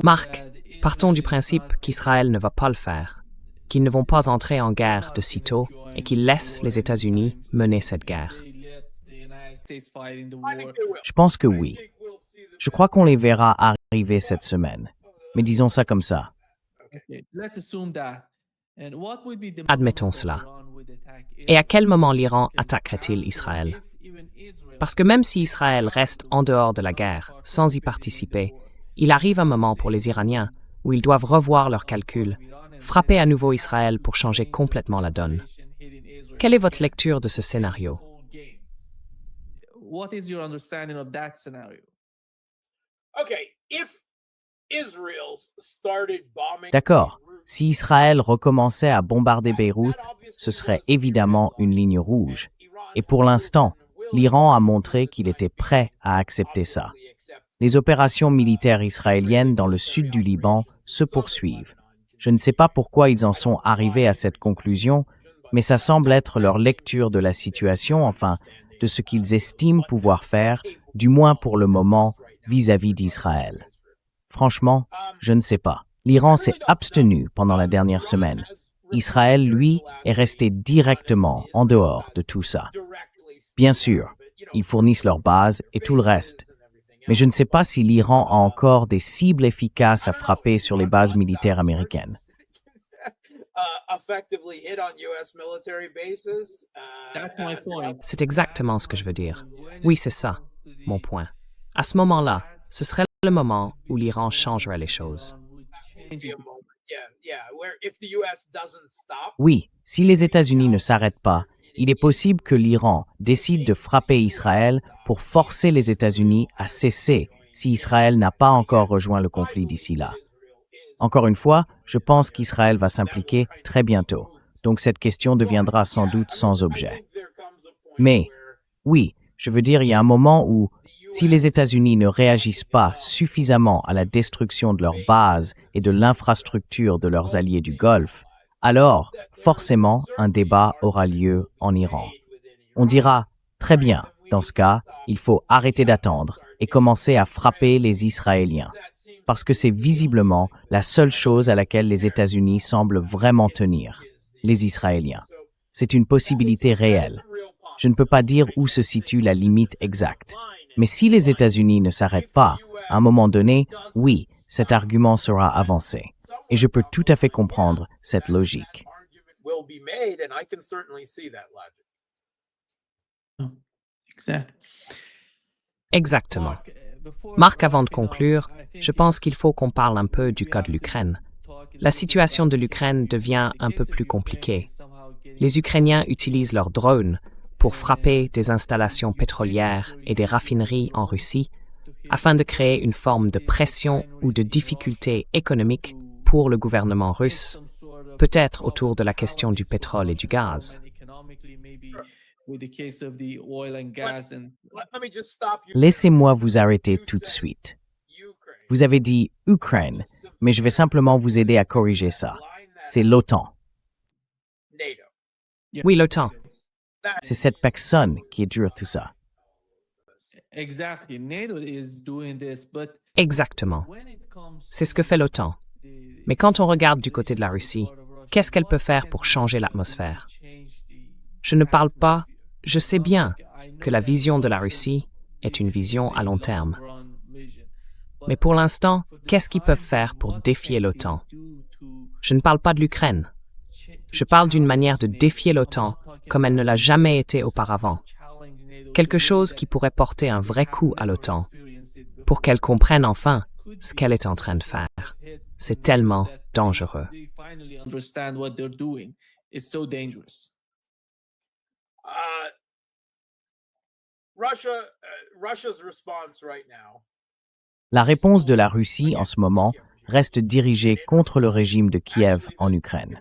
Marc, partons du principe qu'Israël ne va pas le faire, qu'ils ne vont pas entrer en guerre de sitôt et qu'ils laissent les États-Unis mener cette guerre. Je pense que oui. Je crois qu'on les verra arriver cette semaine. Mais disons ça comme ça. Admettons cela. Et à quel moment l'Iran attaquerait-il Israël? Parce que même si Israël reste en dehors de la guerre, sans y participer, il arrive un moment pour les Iraniens où ils doivent revoir leurs calculs, frapper à nouveau Israël pour changer complètement la donne. Quelle est votre lecture de ce scénario? What is your understanding of that scenario? Okay, if Israel started bombing D'accord. Beirut, Si Israël recommençait à bombarder Beyrouth, ce serait évidemment une ligne rouge. Et pour l'instant, l'Iran a montré qu'il était prêt à accepter ça. Les opérations militaires israéliennes dans le sud du Liban se poursuivent. Je ne sais pas pourquoi ils en sont arrivés à cette conclusion, mais ça semble être leur lecture de la situation, enfin, de ce qu'ils estiment pouvoir faire, du moins pour le moment, vis-à-vis d'Israël. Franchement, je ne sais pas. L'Iran s'est abstenu pendant la dernière semaine. Israël, lui, est resté directement en dehors de tout ça. Bien sûr, ils fournissent leurs bases et tout le reste. Mais je ne sais pas si l'Iran a encore des cibles efficaces à frapper sur les bases militaires américaines. That's my point. C'est exactement ce que je veux dire. Oui, c'est ça, mon point. À ce moment-là, ce serait le moment où l'Iran changerait les choses. Oui, si les États-Unis ne s'arrêtent pas, il est possible que l'Iran décide de frapper Israël pour forcer les États-Unis à cesser si Israël n'a pas encore rejoint le conflit d'ici là. Encore une fois, je pense qu'Israël va s'impliquer très bientôt, donc cette question deviendra sans doute sans objet. Mais, oui, je veux dire, il y a un moment où, si les États-Unis ne réagissent pas suffisamment à la destruction de leurs bases et de l'infrastructure de leurs alliés du Golfe, alors, forcément, un débat aura lieu en Iran. On dira, très bien, dans ce cas, il faut arrêter d'attendre et commencer à frapper les Israéliens, parce que c'est visiblement la seule chose à laquelle les États-Unis semblent vraiment tenir, les Israéliens. C'est une possibilité réelle. Je ne peux pas dire où se situe la limite exacte. Mais si les États-Unis ne s'arrêtent pas, à un moment donné, oui, cet argument sera avancé. Et je peux tout à fait comprendre cette logique. Exactly. Exactement. Marc, avant de conclure, je pense qu'il faut qu'on parle un peu du cas de l'Ukraine. La situation de l'Ukraine devient un peu plus compliquée. Les Ukrainiens utilisent leurs drones pour frapper des installations pétrolières et des raffineries en Russie afin de créer une forme de pression ou de difficulté économique pour le gouvernement russe, peut-être autour de la question du pétrole et du gaz. Laissez-moi vous arrêter tout de suite. Vous avez dit Ukraine, mais je vais simplement vous aider à corriger ça. C'est l'OTAN. Oui, l'OTAN. C'est cette personne qui est dure tout ça. Exactly. NATO is doing this, but Exactement. when it comes C'est ce que fait l'OTAN. Mais quand on regarde du côté de la Russie, qu'est-ce qu'elle peut faire pour changer l'atmosphère? Je ne parle pas, je sais bien que la vision de la Russie est une vision à long terme. Mais pour l'instant, qu'est-ce qu'ils peuvent faire pour défier l'OTAN? Je ne parle pas de l'Ukraine. Je parle d'une manière de défier l'OTAN comme elle ne l'a jamais été auparavant. Quelque chose qui pourrait porter un vrai coup à l'OTAN pour qu'elle comprenne enfin ce qu'elle est en train de faire. C'est tellement dangereux. They finally understand what they're doing. It's so dangerous. Russia's response right now. La réponse de la Russie en ce moment reste dirigée contre le régime de Kiev en Ukraine.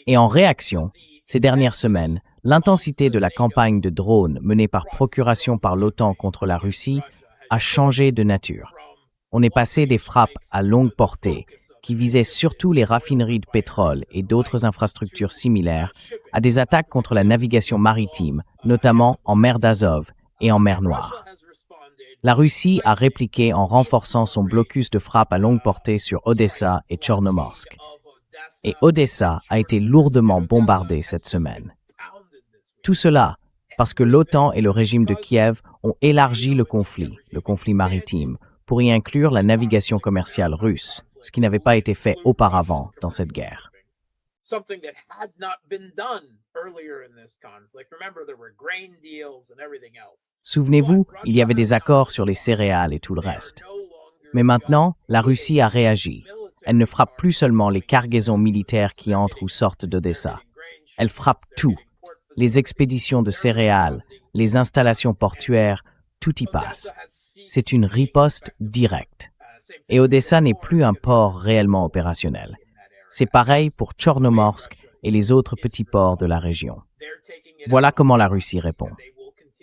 Et en réaction, ces dernières semaines, l'intensité de la campagne de drones menée par procuration par l'OTAN contre la Russie a changé de nature. On est passé des frappes à longue portée, qui visaient surtout les raffineries de pétrole et d'autres infrastructures similaires, à des attaques contre la navigation maritime, notamment en mer d'Azov et en mer Noire. La Russie a répliqué en renforçant son blocus de frappe à longue portée sur Odessa et Tchornomorsk. Et Odessa a été lourdement bombardée cette semaine. Tout cela parce que l'OTAN et le régime de Kiev ont élargi le conflit maritime, pour y inclure la navigation commerciale russe, ce qui n'avait pas été fait auparavant dans cette guerre. Something that had not been done earlier in this conflict. Remember, there were grain deals and everything else. Souvenez-vous, il y avait des accords sur les céréales et tout le reste. Mais maintenant, la Russie a réagi. elle ne frappe plus seulement les cargaisons militaires qui entrent ou sortent d'Odessa. Elle frappe tout. Les expéditions de céréales, les installations portuaires, tout y passe. C'est une riposte directe. Et Odessa n'est plus un port réellement opérationnel. C'est pareil pour Tchornomorsk et les autres petits ports de la région. Voilà comment la Russie répond.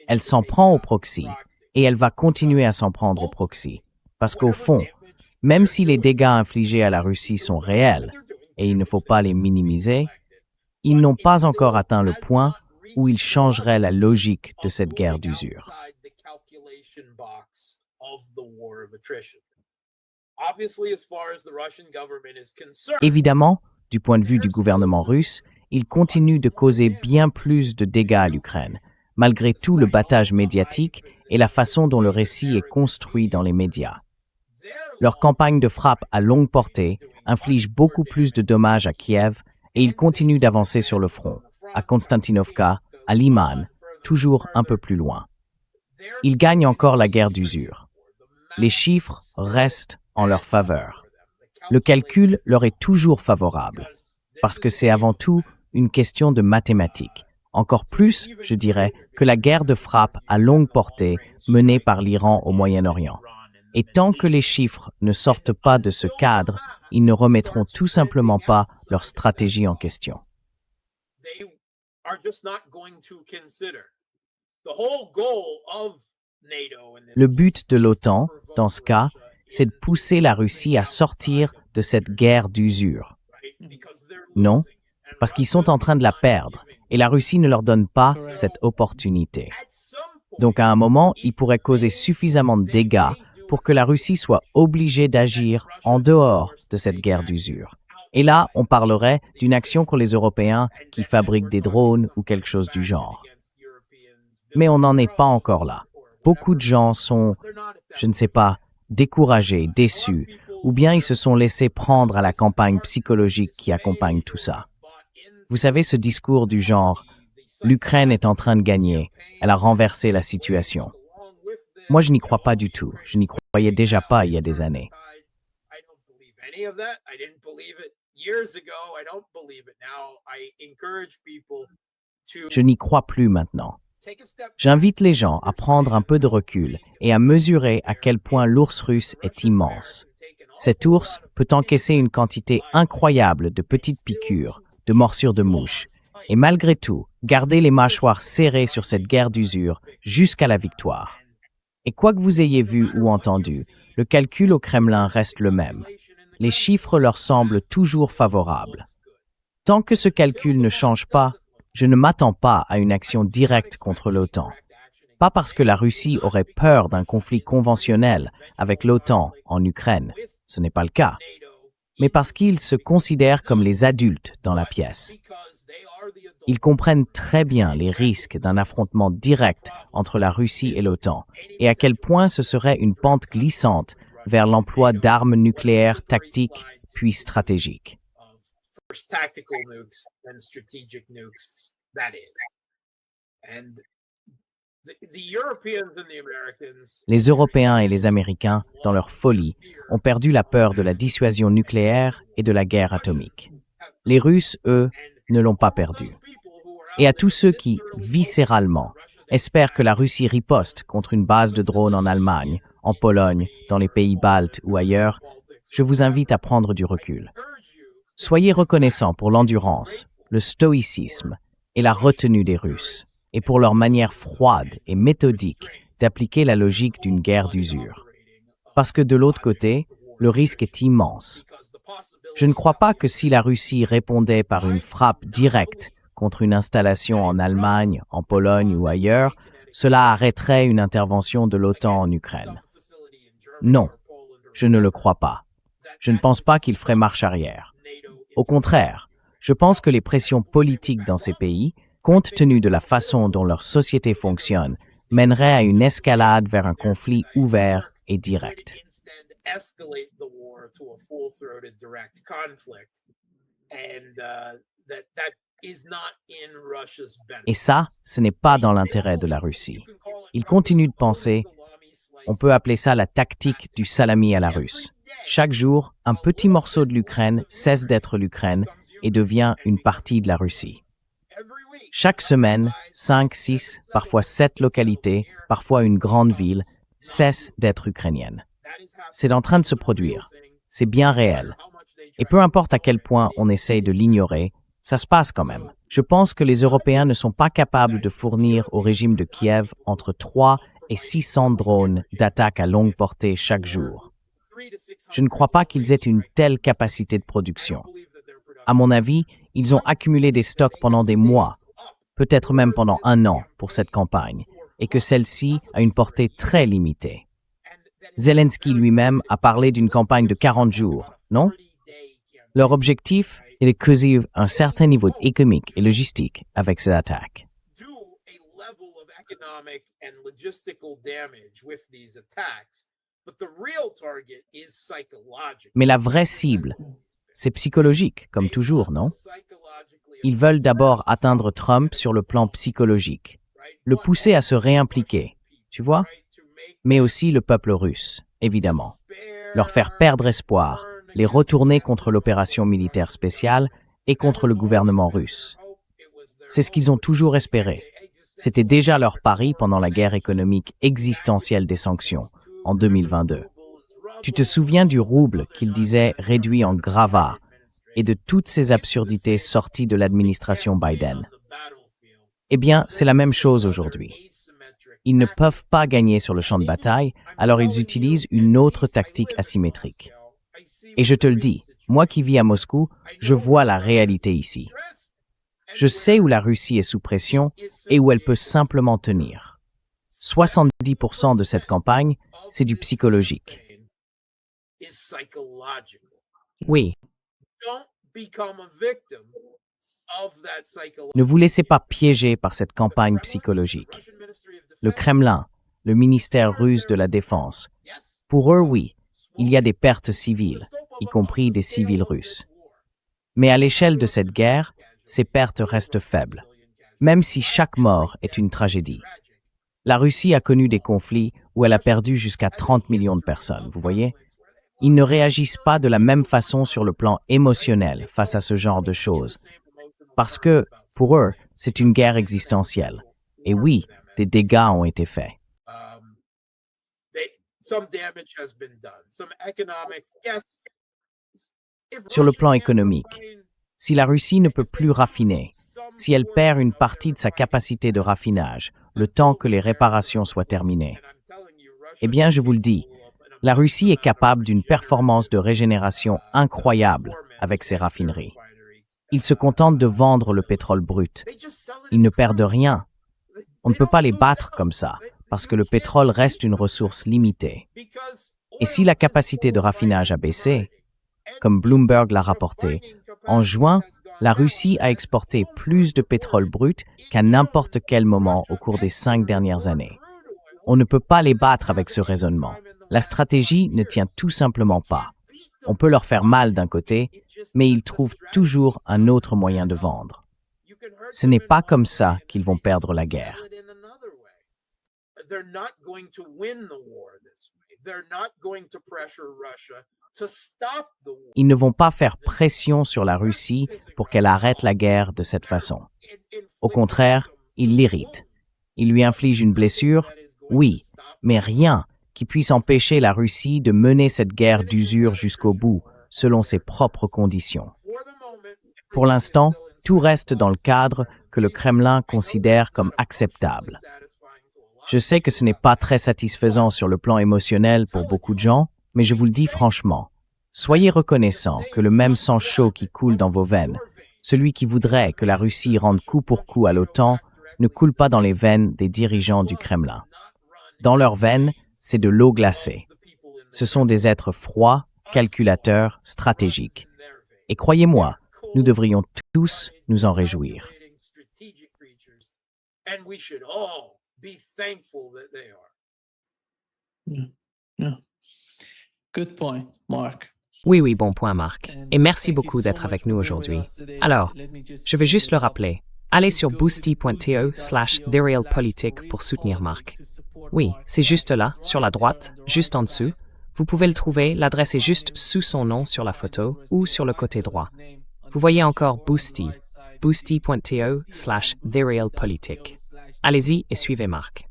Elle s'en prend au proxy et elle va continuer à s'en prendre au proxy. Parce qu'au fond, même si les dégâts infligés à la Russie sont réels, et il ne faut pas les minimiser, ils n'ont pas encore atteint le point où ils changeraient la logique de cette guerre d'usure. Évidemment, du point de vue du gouvernement russe, il continue de causer bien plus de dégâts à l'Ukraine, malgré tout le battage médiatique et la façon dont le récit est construit dans les médias. Leur campagne de frappe à longue portée inflige beaucoup plus de dommages à Kiev et ils continuent d'avancer sur le front, à Konstantinovka, à Liman, toujours un peu plus loin. Ils gagnent encore la guerre d'usure. Les chiffres restent en leur faveur. Le calcul leur est toujours favorable, parce que c'est avant tout une question de mathématiques. Encore plus, je dirais, que la guerre de frappe à longue portée menée par l'Iran au Moyen-Orient. Et tant que les chiffres ne sortent pas de ce cadre, ils ne remettront tout simplement pas leur stratégie en question. Le but de l'OTAN, dans ce cas, c'est de pousser la Russie à sortir de cette guerre d'usure. Non, parce qu'ils sont en train de la perdre, et la Russie ne leur donne pas cette opportunité. Donc à un moment, ils pourraient causer suffisamment de dégâts pour que la Russie soit obligée d'agir en dehors de cette guerre d'usure. Et là, on parlerait d'une action contre les Européens qui fabriquent des drones ou quelque chose du genre. Mais on n'en est pas encore là. Beaucoup de gens sont, je ne sais pas, découragés, déçus, ou bien ils se sont laissés prendre à la campagne psychologique qui accompagne tout ça. Vous savez, ce discours du genre « l'Ukraine est en train de gagner, elle a renversé la situation ». Moi, je n'y crois pas du tout. Je n'y croyais déjà pas il y a des années. Je n'y crois plus maintenant. J'invite les gens à prendre un peu de recul et à mesurer à quel point l'ours russe est immense. Cet ours peut encaisser une quantité incroyable de petites piqûres, de morsures de mouches, et malgré tout, garder les mâchoires serrées sur cette guerre d'usure jusqu'à la victoire. Et quoi que vous ayez vu ou entendu, le calcul au Kremlin reste le même. Les chiffres leur semblent toujours favorables. Tant que ce calcul ne change pas, je ne m'attends pas à une action directe contre l'OTAN. Pas parce que la Russie aurait peur d'un conflit conventionnel avec l'OTAN en Ukraine, ce n'est pas le cas, mais parce qu'ils se considèrent comme les adultes dans la pièce. Ils comprennent très bien les risques d'un affrontement direct entre la Russie et l'OTAN et à quel point ce serait une pente glissante vers l'emploi d'armes nucléaires tactiques puis stratégiques. Les Européens et les Américains, dans leur folie, ont perdu la peur de la dissuasion nucléaire et de la guerre atomique. Les Russes, eux, ne l'ont pas perdue. Et à tous ceux qui, viscéralement, espèrent que la Russie riposte contre une base de drones en Allemagne, en Pologne, dans les pays baltes ou ailleurs, je vous invite à prendre du recul. Soyez reconnaissants pour l'endurance, le stoïcisme et la retenue des Russes, et pour leur manière froide et méthodique d'appliquer la logique d'une guerre d'usure. Parce que de l'autre côté, le risque est immense. Je ne crois pas que si la Russie répondait par une frappe directe contre une installation en Allemagne, en Pologne ou ailleurs, cela arrêterait une intervention de l'OTAN en Ukraine. Non, je ne le crois pas. Je ne pense pas qu'il ferait marche arrière. Au contraire, je pense que les pressions politiques dans ces pays, compte tenu de la façon dont leur société fonctionne, mèneraient à une escalade vers un conflit ouvert et direct. Et ça, ce n'est pas dans l'intérêt de la Russie. Ils continuent de penser, on peut appeler ça la tactique du salami à la russe. Chaque jour, un petit morceau de l'Ukraine cesse d'être l'Ukraine et devient une partie de la Russie. Chaque semaine, 5, 6, parfois 7 localités, parfois une grande ville, cessent d'être ukrainiennes. C'est en train de se produire. C'est bien réel. Et peu importe à quel point on essaye de l'ignorer, ça se passe quand même. Je pense que les Européens ne sont pas capables de fournir au régime de Kiev entre 3 et 600 drones d'attaque à longue portée chaque jour. Je ne crois pas qu'ils aient une telle capacité de production. À mon avis, ils ont accumulé des stocks pendant des mois, peut-être même pendant 1 an pour cette campagne, et que celle-ci a une portée très limitée. Zelensky lui-même a parlé d'une campagne de 40 jours, non? Leur objectif est de causer un certain niveau économique et logistique avec ces attaques. Mais la vraie cible, c'est psychologique, comme toujours, non? Ils veulent d'abord atteindre Trump sur le plan psychologique, le pousser à se réimpliquer, tu vois? Mais aussi le peuple russe, évidemment. Leur faire perdre espoir, les retourner contre l'opération militaire spéciale et contre le gouvernement russe. C'est ce qu'ils ont toujours espéré. C'était déjà leur pari pendant la guerre économique existentielle des sanctions, en 2022. Tu te souviens du rouble qu'ils disaient réduit en gravats et de toutes ces absurdités sorties de l'administration Biden. Eh bien, c'est la même chose aujourd'hui. Ils ne peuvent pas gagner sur le champ de bataille, alors ils utilisent une autre tactique asymétrique. Et je te le dis, moi qui vis à Moscou, je vois la réalité ici. Je sais où la Russie est sous pression et où elle peut simplement tenir. 70% de cette campagne, c'est du psychologique. Oui, ne vous laissez pas piéger par cette campagne psychologique. Le Kremlin, le ministère russe de la Défense, pour eux, oui, il y a des pertes civiles, y compris des civils russes. Mais à l'échelle de cette guerre, ces pertes restent faibles, même si chaque mort est une tragédie. La Russie a connu des conflits où elle a perdu jusqu'à 30 millions de personnes, vous voyez? Ils ne réagissent pas de la même façon sur le plan émotionnel face à ce genre de choses, parce que, pour eux, c'est une guerre existentielle. Et oui, des dégâts ont été faits. Sur le plan économique, si la Russie ne peut plus raffiner, si elle perd une partie de sa capacité de raffinage, le temps que les réparations soient terminées, eh bien, je vous le dis, la Russie est capable d'une performance de régénération incroyable avec ses raffineries. Ils se contentent de vendre le pétrole brut. Ils ne perdent rien. On ne peut pas les battre comme ça, parce que le pétrole reste une ressource limitée. Et si la capacité de raffinage a baissé, comme Bloomberg l'a rapporté, en juin, la Russie a exporté plus de pétrole brut qu'à n'importe quel moment au cours des 5 dernières années. On ne peut pas les battre avec ce raisonnement. La stratégie ne tient tout simplement pas. On peut leur faire mal d'un côté, mais ils trouvent toujours un autre moyen de vendre. Ce n'est pas comme ça qu'ils vont perdre la guerre. Ils ne vont pas faire pression sur la Russie pour qu'elle arrête la guerre de cette façon. Au contraire, ils l'irritent. Ils lui infligent une blessure, oui, mais rien qui puisse empêcher la Russie de mener cette guerre d'usure jusqu'au bout, selon ses propres conditions. Pour l'instant, tout reste dans le cadre que le Kremlin considère comme acceptable. Je sais que ce n'est pas très satisfaisant sur le plan émotionnel pour beaucoup de gens, mais je vous le dis franchement, soyez reconnaissants que le même sang chaud qui coule dans vos veines, celui qui voudrait que la Russie rende coup pour coup à l'OTAN, ne coule pas dans les veines des dirigeants du Kremlin. Dans leurs veines, c'est de l'eau glacée. Ce sont des êtres froids, calculateurs, stratégiques. Et croyez-moi, nous devrions tous nous en réjouir. Yeah. Good point, Mark. Oui, bon point, Marc. Et merci beaucoup d'être avec nous aujourd'hui. Alors, je vais juste le rappeler. Allez sur boosty.to/therealpolitik pour soutenir Marc. Oui, c'est juste là, sur la droite, juste en dessous. Vous pouvez le trouver, l'adresse est juste sous son nom sur la photo ou sur le côté droit. Vous voyez encore Boosty, boosty.to/TheRealPolitic. Allez-y et suivez Marc.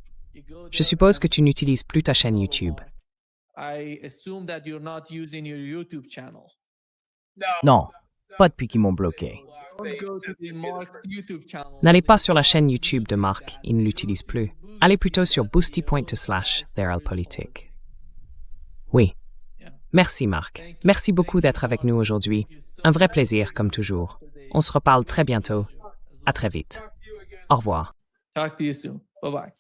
Je suppose que tu n'utilises plus ta chaîne YouTube. I assume that you're not using your YouTube channel. Non, pas depuis qu'ils m'ont bloqué. Don't go to the Mark's YouTube channel. N'allez pas sur la chaîne YouTube de Marc, il ne l'utilise plus. Allez plutôt sur boosty.to/TheRealPolitic. Oui. Merci Marc. Merci beaucoup d'être avec nous aujourd'hui. Un vrai plaisir, comme toujours. On se reparle très bientôt. À très vite. Au revoir. Talk to you soon. Bye-bye.